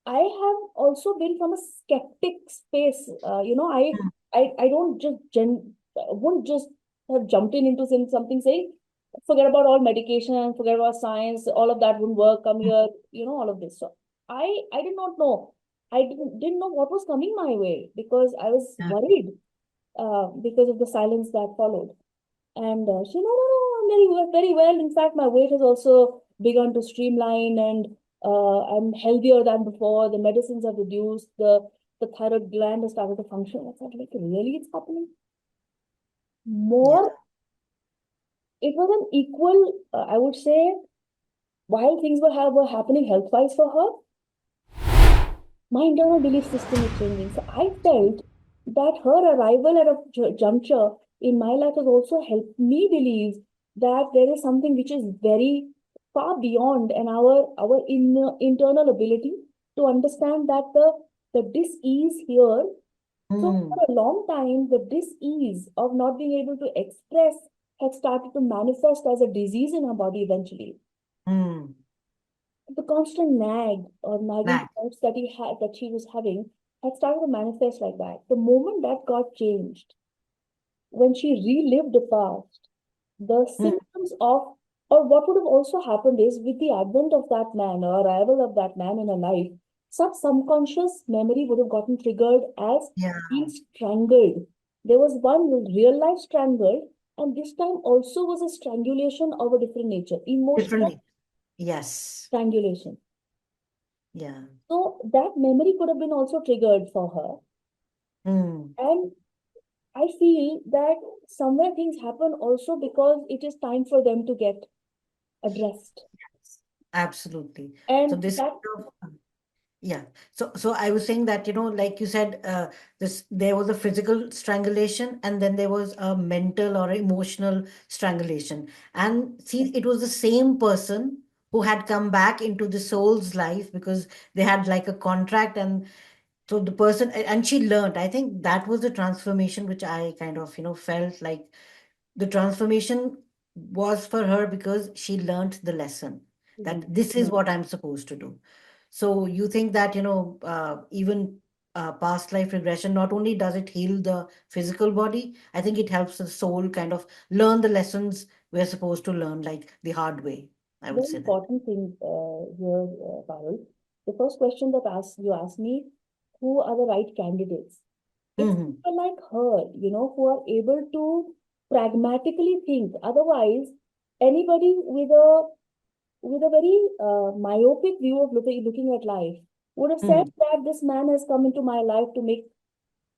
I have also been from a skeptic space. Mm, I don't just won't just have jumped in into something saying, forget about all medication, forget about science, all of that wouldn't work. Come mm, here, all of this. So I did not know. I didn't know what was coming my way because I was yeah. worried because of the silence that followed. And she, no, no, no, I'm very well, very well. In fact, my weight has also begun to streamline and I'm healthier than before. The medicines have reduced. The thyroid gland has started to function. I thought, like, really, it's happening? Yeah. More, it was an equal, I would say, while things were happening health-wise for her, my internal belief system is changing. So I felt that her arrival at a juncture in my life has also helped me believe that there is something which is very far beyond and our internal ability to understand that the dis-ease here. So Mm, for a long time, the dis-ease of not being able to express had started to manifest as a disease in her body eventually. mm. The constant nag or nagging That. thoughts that she was having had started to manifest like that. The moment that got changed, when she relived the past, the Mm, symptoms of or what would have also happened is with the advent of that man or arrival of that man in her life, some subconscious memory would have gotten triggered as yeah. being strangled. There was one real life strangled, and this time also was a strangulation of a different nature, emotional Differently. Yes. strangulation. Yeah. So that memory could have been also triggered for her. Mm. And I feel that somewhere things happen also because it is time for them to get addressed. Absolutely. So And this that kind of yeah. So I was saying that, like you said, this there was a physical strangulation and then there was a mental or emotional strangulation. And see, it was the same person who had come back into the soul's life because they had like a contract, and so the person and she learned. I think that was the transformation which I kind of, felt like the transformation was for her because she learned the lesson that Mhm. this is what I'm supposed to do. So you think that, even past life regression, not only does it heal the physical body, I think it helps the soul kind of learn the lessons we're supposed to learn, like the hard way. I would very say that. important thing here, Parul. The first question that you asked me, who are the right candidates? It's Hmm. people like her, who are able to pragmatically think. Otherwise, anybody with a very myopic view of looking at life would have said Hmm. that this man has come into my life to make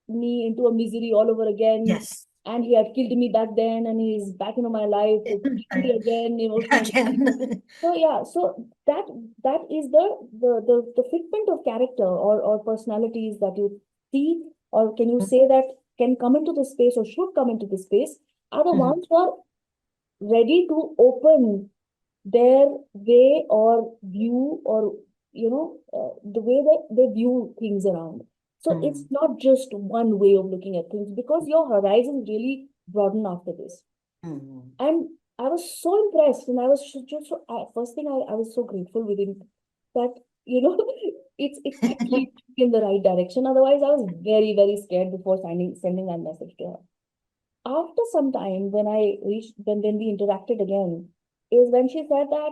me into a misery all over again. Yes. And he had killed me back then, and he's back into my life to kill me again emotionally. Again. So yeah, so that is the fitment of character or personalities that you see, or can you say that can come into the space or should come into the space, are the Mhm. ones who are ready to open their way or view or the way that they view things around. So it's Mhm. not just one way of looking at things because your horizons really broaden after this. Mhm. And I was so impressed, and I was just so, first thing I was so grateful with him that it's actually in the right direction. Otherwise, I was very very scared before sending that message to her. After some time, when we interacted again, is when she said that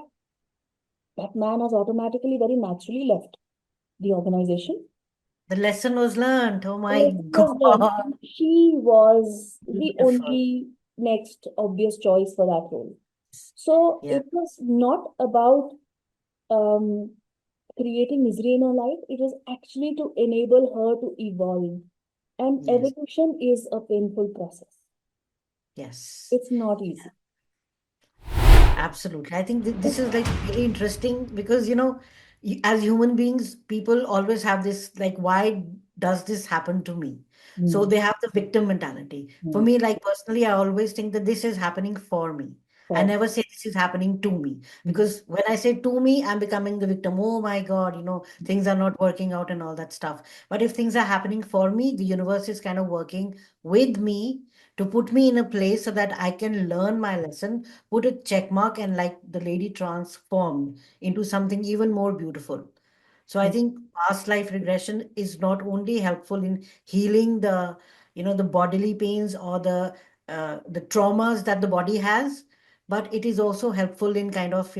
that man has automatically, very naturally left the organization. The lesson was learned. Oh The my lesson was learned. God. She was the Beautiful. only next obvious choice for that role. So Yeah. it was not about um, creating misery in her life. It was actually to enable her to evolve. And Yes. evolution is a painful process. Yes. It's not easy. Absolutely. I think this is like really interesting because, as human beings, people always have this like, why does this happen to me? So Hmm. they have the victim mentality. For Hmm. me, like personally, I always think that this is happening for me. I Correct. never say this is happening to me Hmm. because when I say to me, I'm becoming the victim. Oh my God, things are not working out and all that stuff. But if things are happening for me, the universe is kind of working with me to put me in a place so that I can learn my lesson, put a check mark, and like the lady transformed into something even more beautiful. So I Hmm. think past life regression is not only helpful in healing the bodily pains or the traumas that the body has, but it is also helpful in kind of,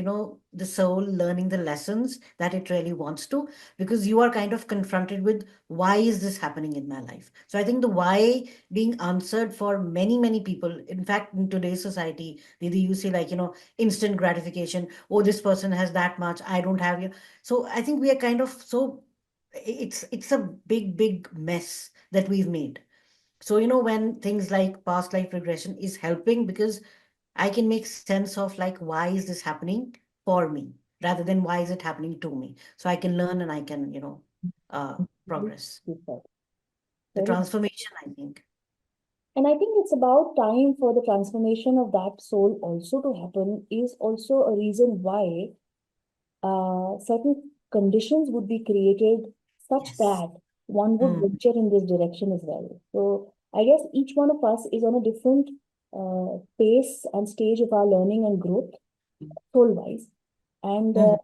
the soul learning the lessons that it really wants to, because you are kind of confronted with why is this happening in my life. So I think the why being answered for many, many people. In fact, in today's society, Didi, you see like, instant gratification. Oh, this person has that much. I don't have you. So I think we are kind of so it's a big, big mess that we've made. So, when things like past life regression is helping because I can make sense of like why is this happening for me rather than why is it happening to me. So I can learn and I can, Very progress. good said. The Very. transformation, I think. And I think it's about time for the transformation of that soul also to happen is also a reason why certain conditions would be created such Yes. that one would Mm, venture in this direction as well. So I guess each one of us is on a different pace and stage of our learning and growth, soul-wise, and mm,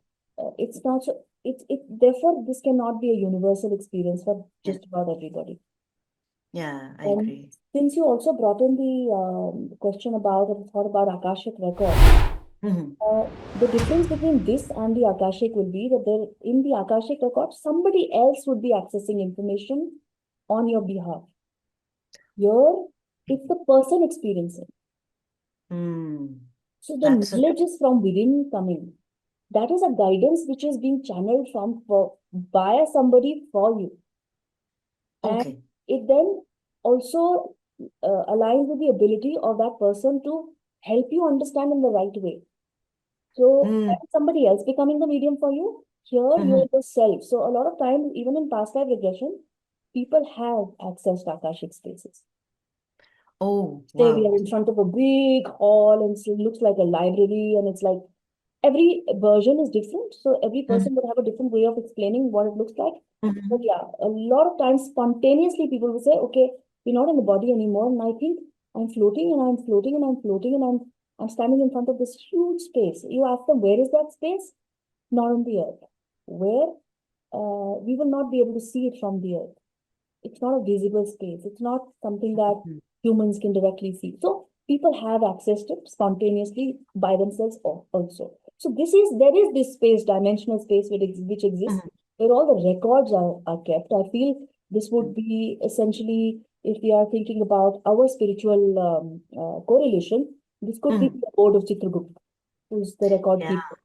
it's not so. It therefore this cannot be a universal experience for yeah. just about everybody. Yeah, I And agree. since you also brought in the question about or thought about Akashic records, Hmm. the difference between this and the Akashic will be that there, in the Akashic record, somebody else would be accessing information on your behalf. Here, it's the person experiencing. Mm. So the That's a knowledge is from within coming. That is a guidance which is being channeled from by somebody for you. And okay. it then also aligns with the ability of that person to help you understand in the right way. So Mm. that is somebody else becoming the medium for you. Here Hmm. you're the self. So a lot of times, even in past life regression, people have access to Akashic spaces. Oh, Say we are wow. in front of a big hall and it looks like a library, and it's like every version is different. So every Mm-hmm. person would have a different way of explaining what it looks like. But Mm-hmm. yeah, a lot of times spontaneously people will say, okay, we're not in the body anymore. And I think I'm floating and I'm floating and I'm floating and I'm standing in front of this huge space. You ask them, where is that space? Not on the earth. Where we will not be able to see it from the earth. It's not a visible space. It's not something that humans can directly see. So people have access to spontaneously by themselves also. So there is this space, dimensional space which exists Mm-hmm. where all the records are kept. I feel this would be essentially, if we are thinking about our spiritual correlation, this could be Mm-hmm. the board of Chitragupta, who's the record Yeah. keeper.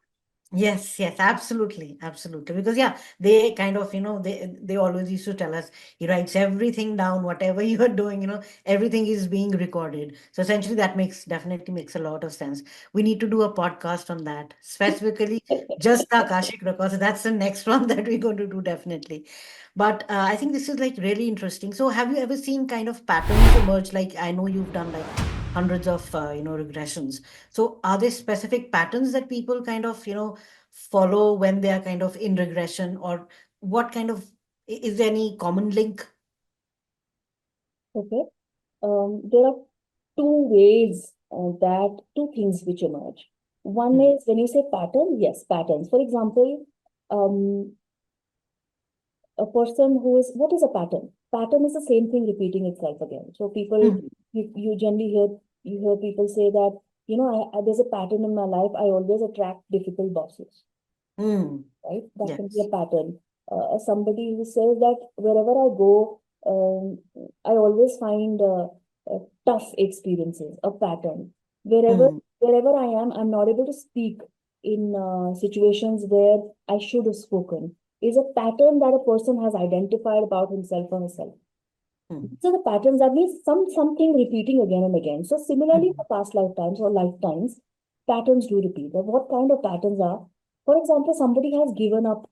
Yes, yes, absolutely, absolutely. Because yeah, they kind of, they always used to tell us he writes everything down, whatever you are doing, everything is being recorded. So essentially that definitely makes a lot of sense. We need to do a podcast on that, specifically just the Akashic records. That's the next one that we're going to do definitely. But I think this is like really interesting. So have you ever seen kind of patterns emerge? Like I know you've done like hundreds of regressions. So are there specific patterns that people kind of, follow when they are kind of in regression, or what kind of, is there any common link? Okay. There are two things which emerge. One Hmm. is when you say pattern, yes, patterns. For example, um, a person who is, what is a pattern? Pattern is the same thing repeating itself again. So people, Hmm. you generally you hear people say that, there's a pattern in my life. I always attract difficult bosses, Hmm. right? That can be a Yes. pattern. Somebody who says that wherever I go, I always find tough experiences, a pattern. Wherever Hmm. wherever I am, I'm not able to speak in situations where I should have spoken. Is a pattern that a person has identified about himself or herself. Hmm. So the patterns that means something repeating again and again. So similarly Hmm. for past lifetimes or lifetimes, patterns do repeat. Like what kind of patterns are? For example, somebody has given up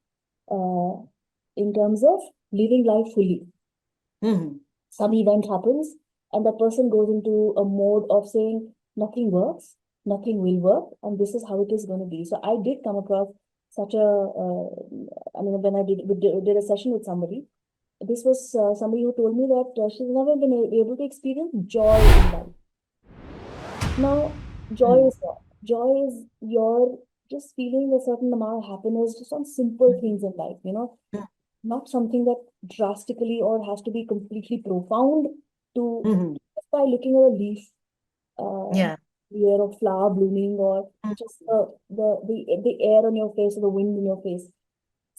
in terms of living life fully. Mm-hmm. Some event happens, and the person goes into a mode of saying nothing works, nothing will work, and this is how it is going to be. So I did come across such a, I mean, when I did a session with somebody, this was somebody who told me that she's never been able to experience joy in life. Now, joy Mm-hmm. is what? Joy is your just feeling a certain amount of happiness just on simple things in life, not something that drastically or has to be completely profound to Mm-hmm. just by looking at a leaf, uh, Yeah. here of flower blooming, or just the air on your face or the wind in your face.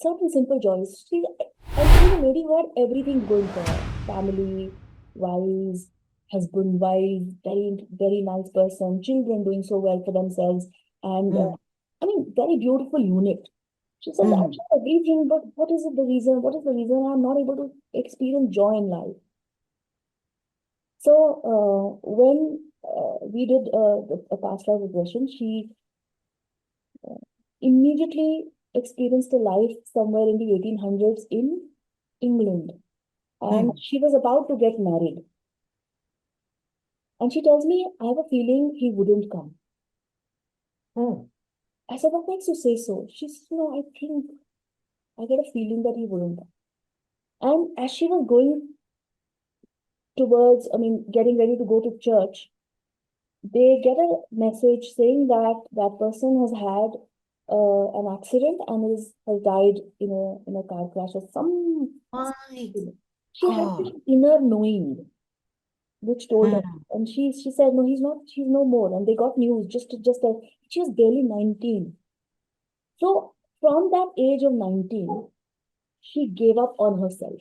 Certain simple joys. And she's a lady who had everything going for her. Family, wise, husband, wife, very, very nice person, children doing so well for themselves. And Mm-hmm. I mean, very beautiful unit. She says, I Mm-hmm. have everything, but what is it the reason? What is the reason I'm not able to experience joy in life? So when we did a past life regression, she uh, immediately experienced a life somewhere in the 1800s in England. And Mm-hmm. she was about to get married. And she tells me, I have a feeling he wouldn't come. Oh. I said, what makes you say so? She said, no, I think I get a feeling that he wouldn't come. And as she was going towards, I mean, getting ready to go to church, they get a message saying that that person has had an accident and has died in a car crash or some. My She had this God. inner knowing which told her, Mm-hmm. and she said, no, she's no more. And they got news just that she was barely 19. So from that age of 19, she gave up on herself.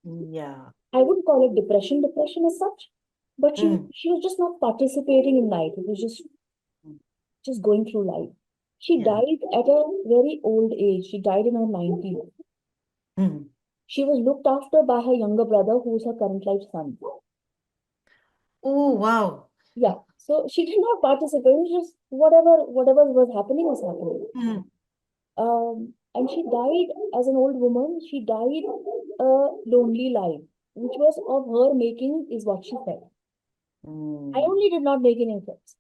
Yeah. I wouldn't call it depression as such, but Mm-hmm. she was just not participating in life. It was just going through life. She Yeah. died at a very old age. She died in her 90s. Mm-hmm. She was looked after by her younger brother, who's her current life son. Oh, wow. Yeah. So she did not participate. It was just whatever was happening was happening. Mm-hmm. And she died as an old woman. She died a lonely life, which was of her making, is what she said. I Mm-hmm. only did not make any sense.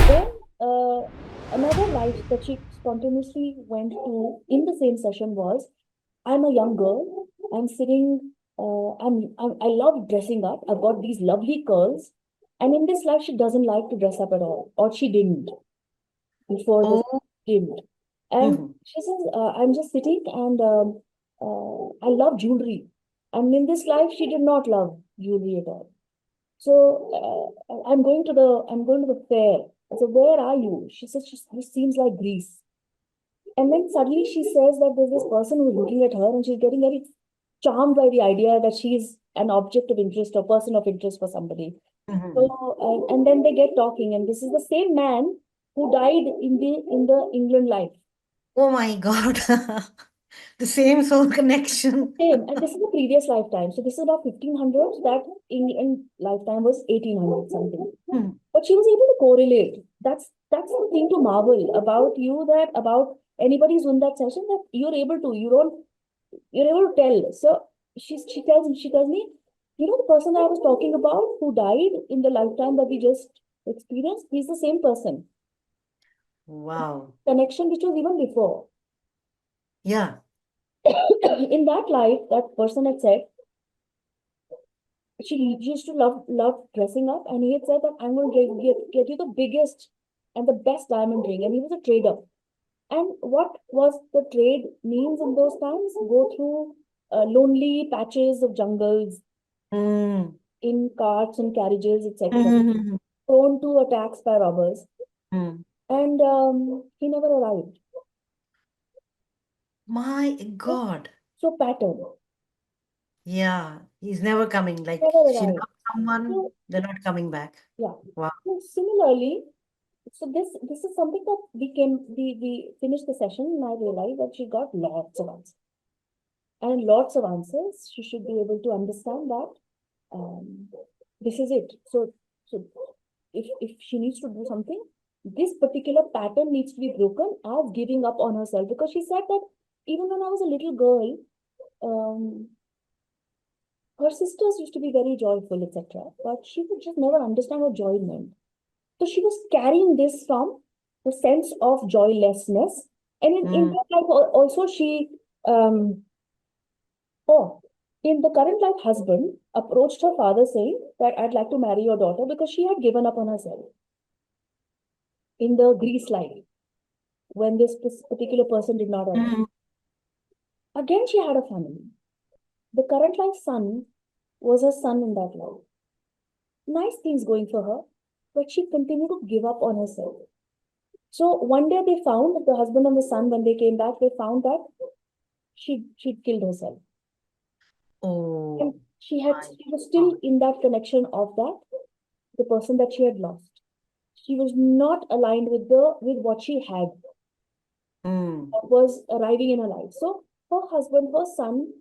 Then another life that she spontaneously went to in the same session was, I'm a young girl. I'm sitting. I love dressing up. I've got these lovely curls, and in this life, she doesn't like to dress up at all, or she didn't before this Oh. didn't. And Mm-hmm. she says, I'm just sitting, and I love jewelry. And in this life, she did not love jewelry at all. So I'm going to the fair. I said, where are you? She said, this seems like Greece. And then suddenly she says that there's this person who's looking at her, and she's getting very charmed by the idea that she's an object of interest or person of interest for somebody. So, Mm-hmm. and then they get talking, and this is the same man who died in the England life. Oh my God. The same soul connection. Same, and this is the previous lifetime. So this is about 1500s. That England lifetime was 1800 something. Mm-hmm. But she was able to correlate. That's the thing to marvel about you, that about anybody who's in that session, that you're able to tell. So she tells me, the person that I was talking about who died in the lifetime that we just experienced, he's the same person. Wow. Connection which was even before. Yeah. In that life, that person had said she used to love dressing up, and he had said that I'm going to get you the biggest and the best diamond ring, and he was a trader. And what was the trade means in those times? Go through lonely patches of jungles Mm-hmm. in carts and carriages, etc., Mm-hmm. prone to attacks by robbers. Mm-hmm. And he never arrived. My So, God. so pattern Yeah. He's never coming. Like never she arrived. loves someone, So they're not coming back. yeah. Wow. So similarly, so this is something that we finished the session, and I realized that she got lots of answers. And lots of answers, she should be able to understand that um, this is it. So if she needs to do something, this particular pattern needs to be broken as giving up on herself. Because she said that even when I was a little girl, her sisters used to be very joyful, etc. But she would just never understand what joy meant. So she was carrying this from the sense of joylessness. And in Mm. that life also she, um, oh, in the current life, husband approached her father saying that I'd like to marry your daughter because she had given up on herself in the Greece life when this particular person did not arrive. Mm. Again, she had a family. The current life son was her son in that life. Nice things going for her, but she continued to give up on herself. So one day they found, the husband and the son, when they came back, they found that she'd killed herself. And Oh my she was still God. in that connection of that, the person that she had lost. She was not aligned with what she had, Mm. what was arriving in her life. So her husband, her son,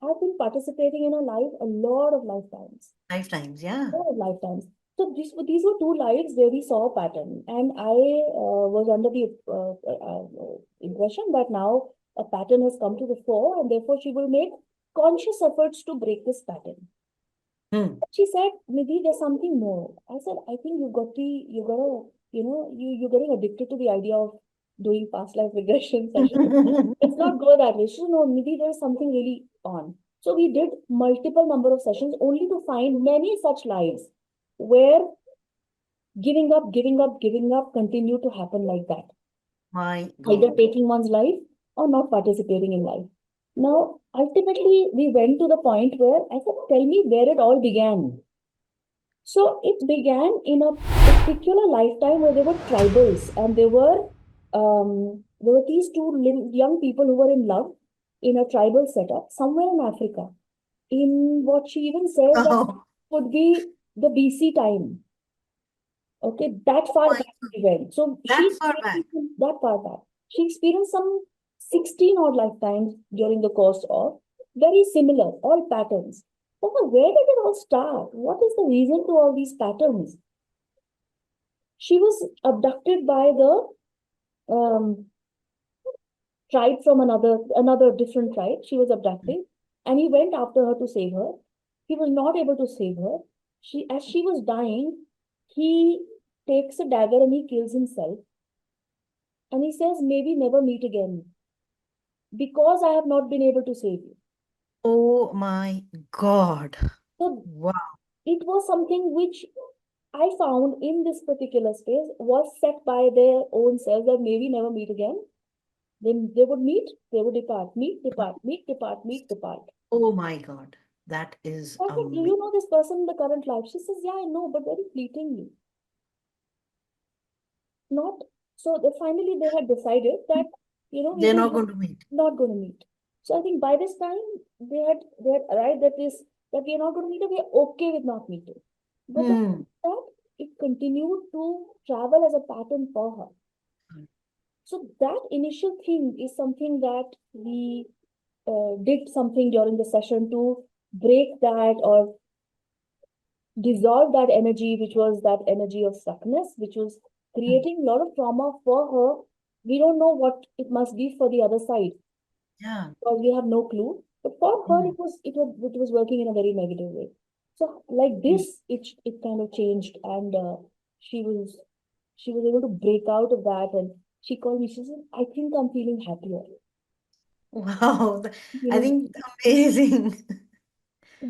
have been participating in her life a lot of lifetimes. Lifetimes, yeah. Lot of lifetimes. So these were two lives where we saw a pattern, and I was under the impression that now a pattern has come to the fore, and therefore she will make conscious efforts to break this pattern. Mm. She said, Nidhi, there's something more. I said, I think you gotta, you're getting addicted to the idea of doing past life regression sessions. Let's not go that way. She said, no, Nidhi, there's something really on. So we did multiple number of sessions only to find many such lives where giving up continue to happen like that. My Either God. taking one's life or not participating in life. Now, ultimately, we went to the point where I said, tell me where it all began. So it began in a particular lifetime where there were tribals and there were these two young people who were in love in a tribal setup somewhere in Africa. In what she even says that Oh, would be the BC time. Okay, that oh far my back God. she went. So That she far back. experienced that far back. She experienced some 16 odd lifetimes during the course of very similar, all patterns. So where did it all start? What is the reason to all these patterns? She was abducted by the tribe from another different tribe. She was abducted, and he went after her to save her. He was not able to save her. As she was dying, he takes a dagger and he kills himself. And he says, maybe never meet again because I have not been able to save you. Oh my God. So Wow. it was something which I found in this particular space was set by their own selves that maybe never meet again. Then they would meet, they would depart, meet, depart, meet, depart, meet, depart. Oh my God. That is So I said, do amazing. you know this person in the current life? She says, yeah, I know, but very fleetingly. Not so they finally they had decided that we They're will not going to meet. not going to meet. So I think by this time they had arrived at this that we are not going to meet and we are okay with not meeting. But the Hmm. that it continued to travel as a pattern for her. So that initial thing is something that we did something during the session to break that or dissolve that energy, which was that energy of stuckness, which was Hmm. creating a lot of trauma for her. We don't know what it must be for the other side Yeah. because we have no clue. But for her, Hmm. it was working in a very negative way. So like Hmm. this, it kind of changed, and she was she was able to break out of that, and she called me. She said, "I think I'm feeling happier." Wow. I Feeling think amazing.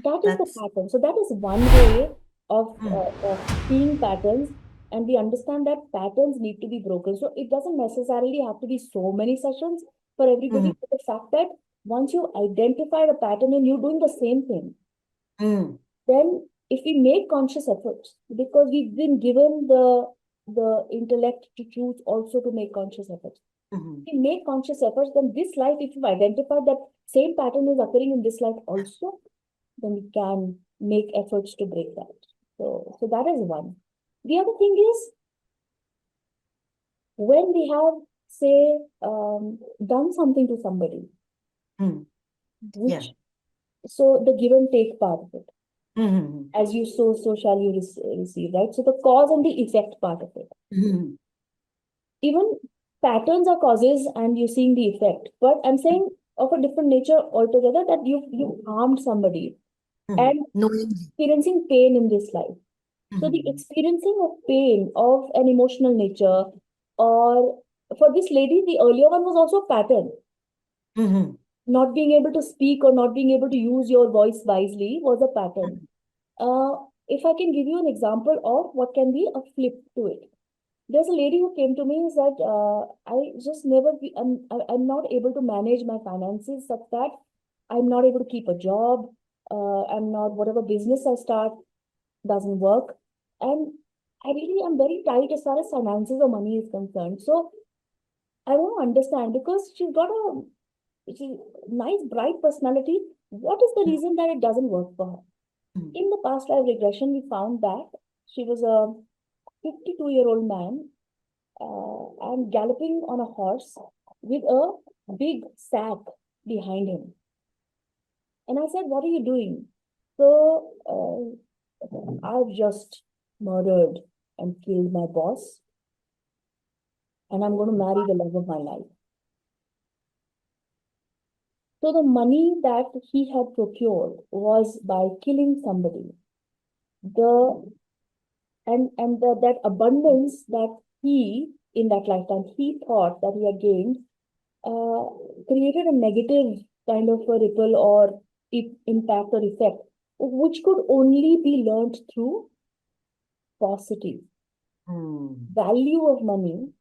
that is the That's pattern. So that is one way hmm. of seeing patterns, and we understand that patterns need to be broken. So it doesn't necessarily have to be so many sessions for Hmm. everybody. But the fact that once you identify the pattern and you're doing the same thing, Hmm. then if we make conscious efforts, because we've been given the intellect to choose also to make conscious efforts. Hmm. If we make conscious efforts, then this life, if you've identified that same pattern is occurring in this life also, then we can make efforts to break that. So that is one. The other thing is when we have, say, done something to somebody, Hmm. Yeah. which so the give and take part of it, Hmm. as you sow, so shall you receive, right? So the cause and the effect part of it. Hmm. Even patterns are causes and you're seeing the effect. But I'm saying of a different nature altogether, that you harmed somebody Mm-hmm. and Knowingly. experiencing pain in this life. So the Mm-hmm. experiencing of pain of an emotional nature, or for this lady, the earlier one was also a pattern. Mm-hmm. Not being able to speak or not being able to use your voice wisely was a pattern. If I can give you an example of what can be a flip to it. There's a lady who came to me and said, I just never, I'm not able to manage my finances such that I'm not able to keep a job. I'm not, whatever business I start doesn't work. And I really am very tight as far as finances or money is concerned. So I want to understand, because she's got a nice, bright personality. What is the reason that it doesn't work for her? Mm-hmm. In the past life regression, we found that she was a 52-year-old man and galloping on a horse with a big sack behind him. And I said, "What are you doing?" So, I've just murdered and killed my boss, and I'm going to marry the love of my life. So, the money that he had procured was by killing somebody. The that abundance that he, in that lifetime, he thought that he had gained, uh, created a negative kind of a ripple or impact or effect, which could only be learned through positive Mm-hmm. value of money.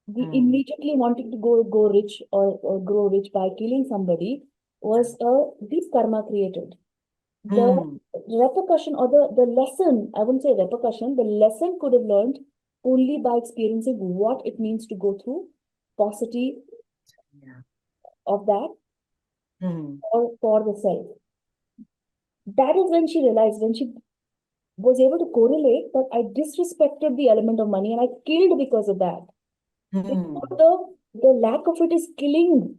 The immediately wanting to go rich, or grow rich by killing somebody, was a deep karma created. The Mm-hmm. repercussion, or the lesson, I wouldn't say repercussion, the lesson could have learned only by experiencing what it means to go through paucity Yeah. of that, Mm-hmm. or for the self. That is when she realized, when she was able to correlate, that I disrespected the element of money and I killed because of that. It's not Mm-hmm. the lack of it is killing,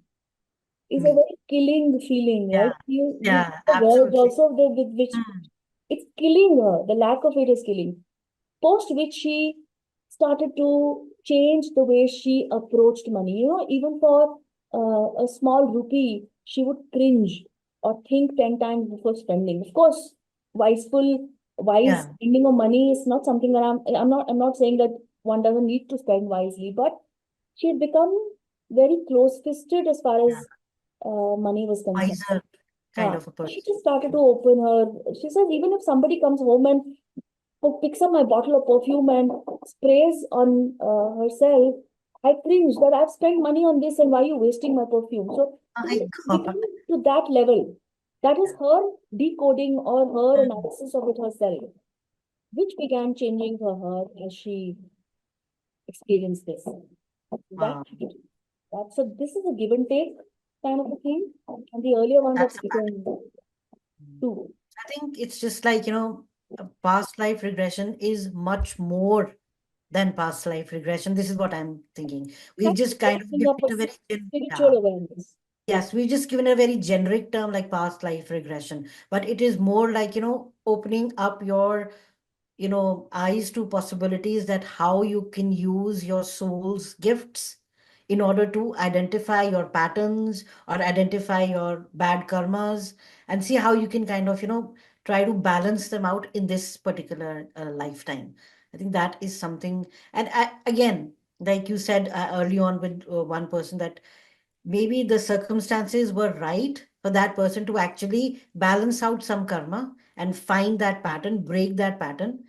is a Me. very killing feeling, Yeah. right? You Yeah, the words absolutely. also, with which Mm. it's killing her. The lack of it is killing. Post which she started to change the way she approached money. Even for a small rupee, she would cringe or think 10 times before spending. Of course, wise Yeah. spending of money is not something that I'm not saying that one doesn't need to spend wisely, but she had become very close-fisted as far Yeah. as money was concerned. Wiser kind of a She person. just started to open her. She says, even if somebody comes home and who picks up my bottle of perfume and sprays on herself, I cringe that I've spent money on this and why are you wasting my perfume? So My it God. became to that level. That is Yeah. her decoding or her Mm. analysis of it herself, which began changing for her as she experienced this. That, Wow. so this is a give and take kind of a thing. And the earlier ones are That's a fact. taken Mm. too. I think it's just like, a past life regression is much more than past life regression. This is what I'm thinking. We've That's just kind of opening given up it a a very, spiritual yeah. awareness. Yes, we've just given a very generic term like past life regression, but it is more like, opening up your eyes to possibilities, that how you can use your soul's gifts in order to identify your patterns or identify your bad karmas, and see how you can kind of try to balance them out in this particular lifetime. I think that is something. And again, like you said early on with one person, that maybe the circumstances were right for that person to actually balance out some karma and find that pattern, break that pattern.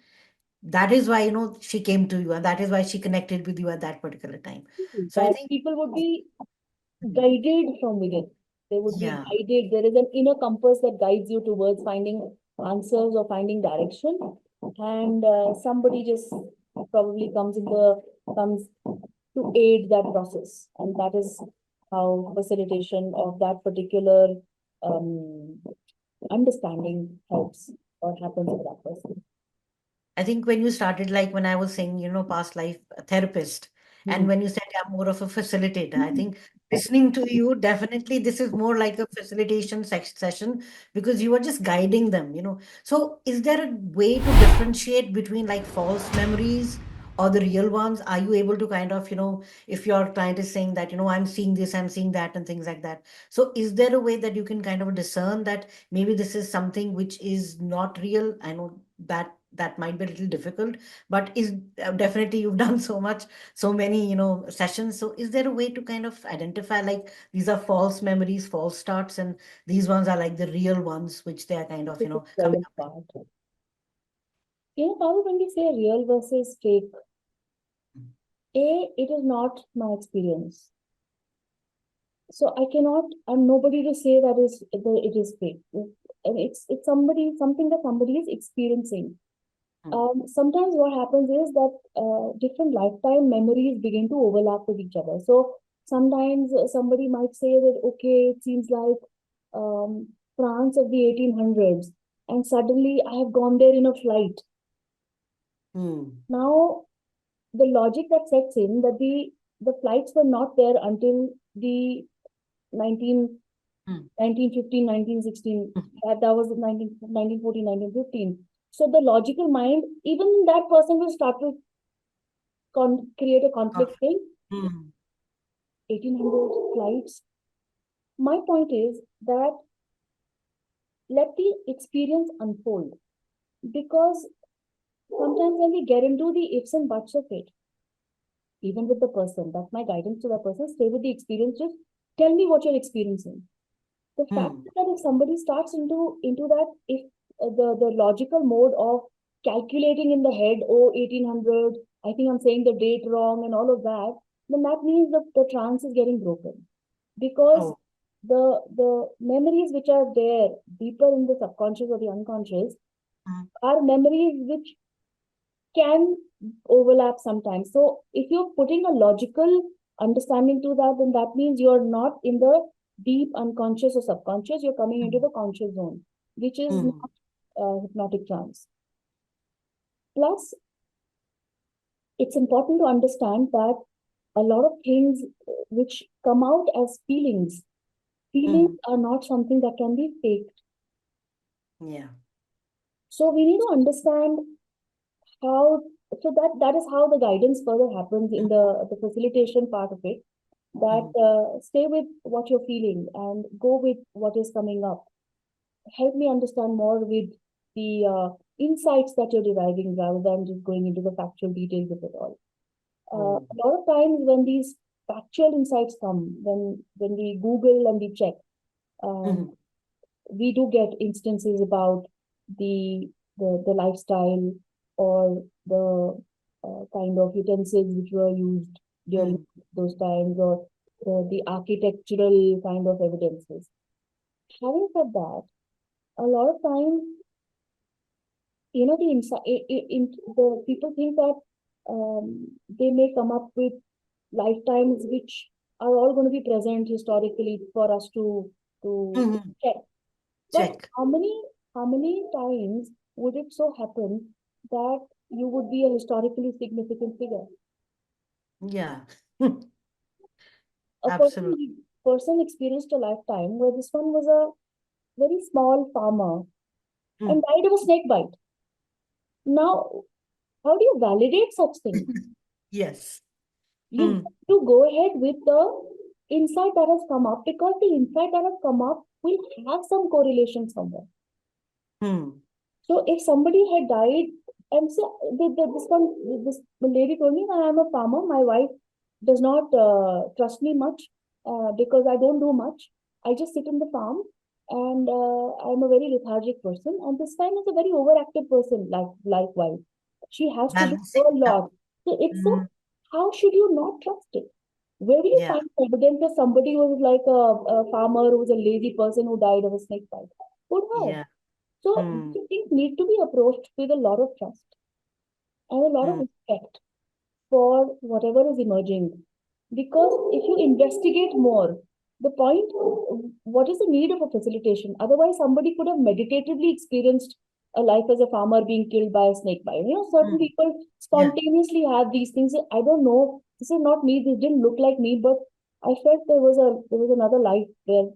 That is why she came to you, and that is why she connected with you at that particular time. So I That think, people would be mm, guided from within. They would be yeah, guided. There is an inner compass that guides you towards finding answers or finding direction. And somebody just probably comes to aid that process. And that is how facilitation of that particular um, understanding helps or happens for that person. I think when you started, like when I was saying, past life therapist, and Mhm. when you said I'm more of a facilitator, I think listening to you, definitely this is more like a facilitation session, because you are just guiding them. So is there a way to differentiate between like false memories or the real ones? Are you able to kind of, if your client is saying that, I'm seeing this, I'm seeing that, and things like that. So is there a way that you can kind of discern that maybe this is something which is not real? I know that might be a little difficult, but is definitely you've done so many, sessions. So is there a way to kind of identify like these are false memories, false starts, and these ones are like the real ones, which they are kind of, This is coming falling up with? apart. Parul, when we say real versus fake, it is not my experience. So I cannot, I'm nobody to say that it is fake. And it's something that somebody is experiencing. Mm, Sometimes what happens is that different lifetime memories begin to overlap with each other. So sometimes somebody might say that, okay, it seems like France of the 1800s, and suddenly I have gone there in a flight. mm, Now, the logic that sets in that the flights were not there until the 19, mm, 1915, 1916. mm. That was 1914, 1915. So the logical mind, even that person will start to create a conflict Conflict. thing. Mm, 1800 flights. My point is that let the experience unfold, because sometimes when we get into the ifs and buts of it, even with the person, that's my guidance to the person, stay with the experience, just tell me what you're experiencing. The fact mm, is that if somebody starts into that, if the logical mode of calculating in the head, oh, 1800, I think I'm saying the date wrong and all of that, then that means that the trance is getting broken, because oh, the memories which are there deeper in the subconscious or the unconscious mm, are memories which can overlap sometimes. So if you're putting a logical understanding to that, then that means you're not in the deep unconscious or subconscious, you're coming into mm, the conscious zone, which is mm, not hypnotic trance. Plus, it's important to understand that a lot of things which come out as feelings, feelings mm, are not something that can be faked. yeah. So we need to understand how, so that is how the guidance further happens in the facilitation part of it, that Mm, stay with what you're feeling and go with what is coming up. Help me understand more with the insights that you're deriving rather than just going into the factual details of it all. oh, A lot of times when these factual insights come, when we Google and we check, um, mm, we do get instances about the the lifestyle or the kind of utensils which were used during mm, those times, or the architectural kind of evidences. Having said that, a lot of times, the the people think that they may come up with lifetimes which are all going to be present historically for us to mm. check. But Check. how many times would it so happen that you would be a historically significant figure? Yeah. A Absolutely. person experienced a lifetime where this one was a very small farmer and Mm. died of a snake bite. Now, how do you validate such things? Yes. You Mm, have to go ahead with the insight that has come up, because the insight that has come up will have some correlation somewhere. mm, So if somebody had died, and so this lady told me that I'm a farmer. My wife does not trust me much because I don't do much. I just sit in the farm, and I'm a very lethargic person. And this time is a very overactive person, like wife. She has to do balancing. a Yeah. lot. So it's a, Mm, how should you not trust it? Where do you yeah. find evidence of somebody who was like a farmer, who was a lazy person who died of a snake bite? Would have. Yeah. So Mm, these things need to be approached with a lot of trust and a lot of mm, respect for whatever is emerging. Because if you investigate more, the point, what is the need of a facilitation? Otherwise, somebody could have meditatively experienced a life as a farmer being killed by a snake bite. Certain mm, people yeah. spontaneously have these things. I don't know. This is not me. This didn't look like me, but I felt there was another life where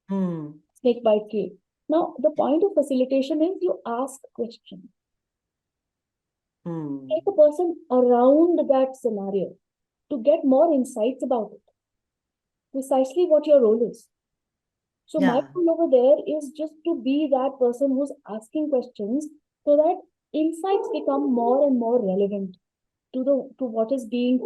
Mm, snake bite killed. Now, the point of facilitation is you ask questions. Take a Hmm. person around that scenario to get more insights about it, precisely what your role is. So my Yeah. role over there is just to be that person who's asking questions so that insights become more and more relevant to what is being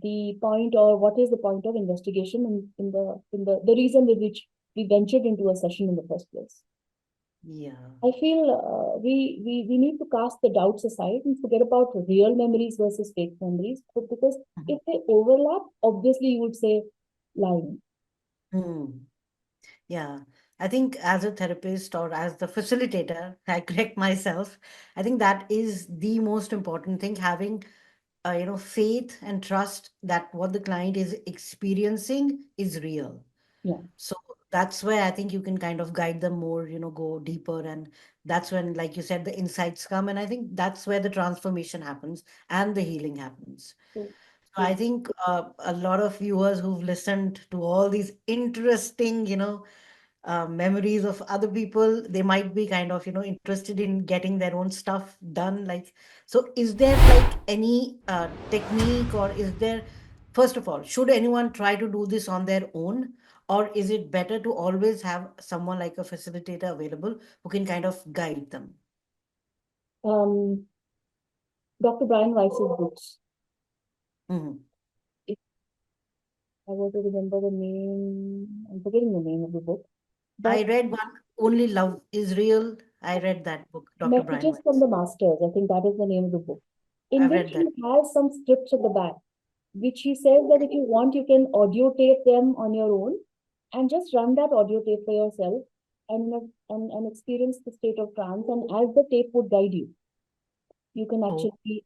the point, or what is the point of investigation in the reason with which we ventured into a session in the first place. Yeah. I feel we need to cast the doubts aside and forget about real memories versus fake memories. But because Mhm. if they overlap, obviously you would say lying. Hmm. Yeah. I think as a therapist or as the facilitator, I correct myself. I think that is the most important thing, having faith and trust that what the client is experiencing is real. Yeah. So that's where I think you can kind of guide them more, go deeper. And that's when, like you said, the insights come. And I think that's where the transformation happens and the healing happens. So, So I so think a lot of viewers who've listened to all these interesting, memories of other people, they might be kind of, interested in getting their own stuff done. Like, so is there like any technique, or is there, first of all, should anyone try to do this on their own? Or is it better to always have someone like a facilitator available who can kind of guide them? um, Dr. Brian Weiss's books. Mhm. If I were to remember the name, I'm forgetting the name of the book. I But read one, Only Love is Real. I read that book, Dr. Brian Messages from Weiss. the Masters, I think that is the name of the book, in I've which read he that. has some scripts at the back, which he says that if you want, you can audio tape them on your own and just run that audio tape for yourself and experience the state of trance. And as the tape would guide you, you can Oh, actually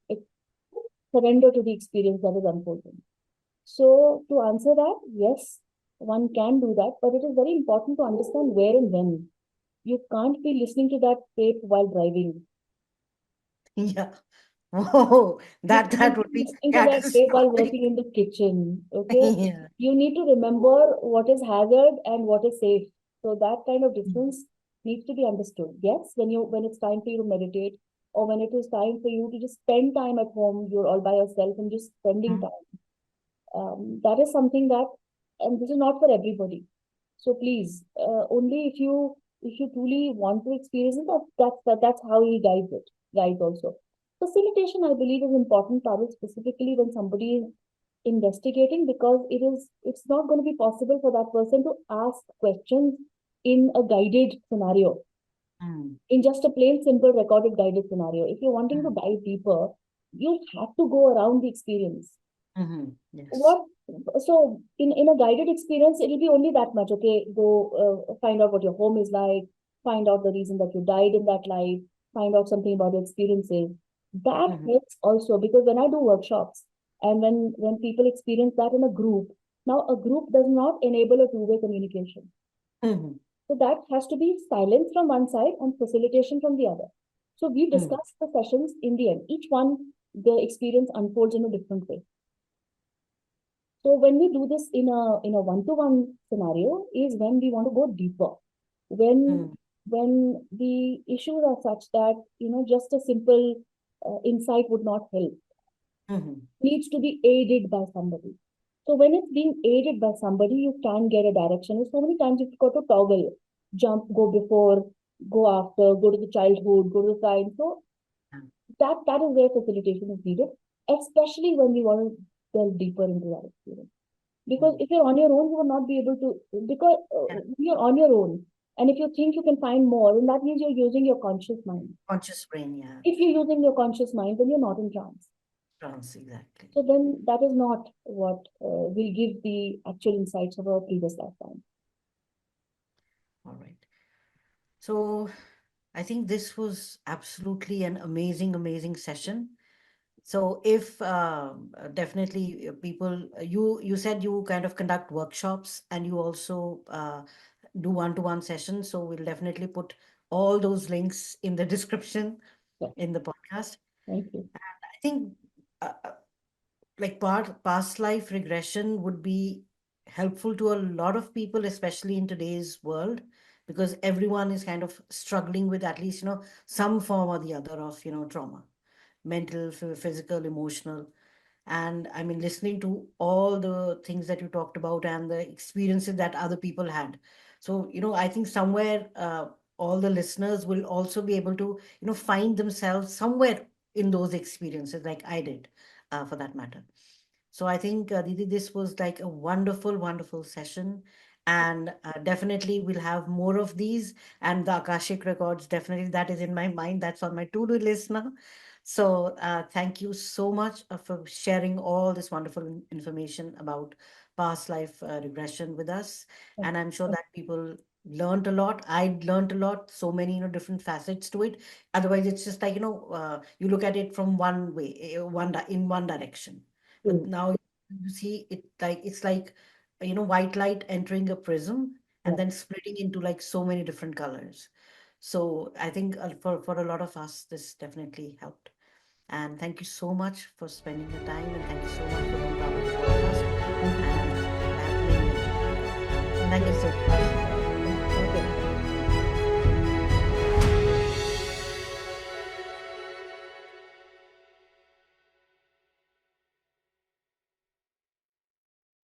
surrender to the experience that is unfolding. So, to answer that, yes, one can do that, but it is very important to understand where and when. You can't be listening to that tape while driving. yeah. Oh, You that can't would be be listening to that tape while catastrophic. working in the kitchen. Okay. Yeah. You need to remember what is hazard and what is safe. So that kind of difference needs to be understood. Yes, when it's time for you to meditate, or when it is time for you to just spend time at home, you're all by yourself and just spending Mhm. time. That is something that, and this is not for everybody. So please, only if you truly want to experience it, that's how he guides it. Guides also. Facilitation, I believe, is important, Parul, specifically when somebody is investigating, because it's not going to be possible for that person to ask questions in a guided scenario, Mm, in just a plain simple recorded guided scenario. If you're wanting to mm, dive deeper, you have to go around the experience. yes. What so in a guided experience, it'll be only that much. Okay, go find out what your home is like, find out the reason that you died in that life, find out something about your experiences. That Hmm. helps also, because when I do workshops and when people experience that in a group, now a group does not enable a two-way communication. Hmm. So that has to be silence from one side and facilitation from the other. So we Mm, discuss the sessions in the end. Each one, the experience unfolds in a different way. So when we do this in a one-to-one scenario is when we want to go deeper. When mm, when the issues are such that just a simple insight would not help. mhm, Needs to be aided by somebody. So when it's being aided by somebody, you can get a direction. So many times you've got to toggle, jump, go before, go after, go to the childhood, go to the time. So yeah. that is where facilitation is needed, especially when we want to delve deeper into that experience. Because Mm, if you're on your own, you will not be able to, because yeah. you're on your own. And if you think you can find more, then that means you're using your conscious mind. Conscious brain, yeah. If you're using your conscious mind, then you're not in trance. Trance, exactly. So then that is not what will give the actual insights of our previous lifetime. All right. So I think this was absolutely an amazing, amazing session. So if definitely people, you said you kind of conduct workshops and you also do one-to-one sessions. So we'll definitely put all those links in the description Yeah, in the podcast. thank you. I think like past life regression would be helpful to a lot of people, especially in today's world, because everyone is kind of struggling with at least, some form or the other of, trauma, mental, physical, emotional. And I mean, listening to all the things that you talked about and the experiences that other people had. So, I think somewhere all the listeners will also be able to, find themselves somewhere in those experiences, like I did, for that matter. So I think, Didi, this was like a wonderful, wonderful session. And definitely we'll have more of these. And the Akashic records, definitely that is in my mind. That's on my to-do list now. So thank you so much for sharing all this wonderful information about past life regression with us. And I'm sure that people learned a lot. I learned a lot, so many, different facets to it. Otherwise, it's just like, you look at it from one way, in one direction. But True. now you see it like it's like white light entering a prism and Yeah. then splitting into like so many different colors. So I think for a lot of us, this definitely helped. And thank you so much for spending your time, and thank you so much for being part of the podcast. Thank you. And happening and everything. Thank Thank you. you so much.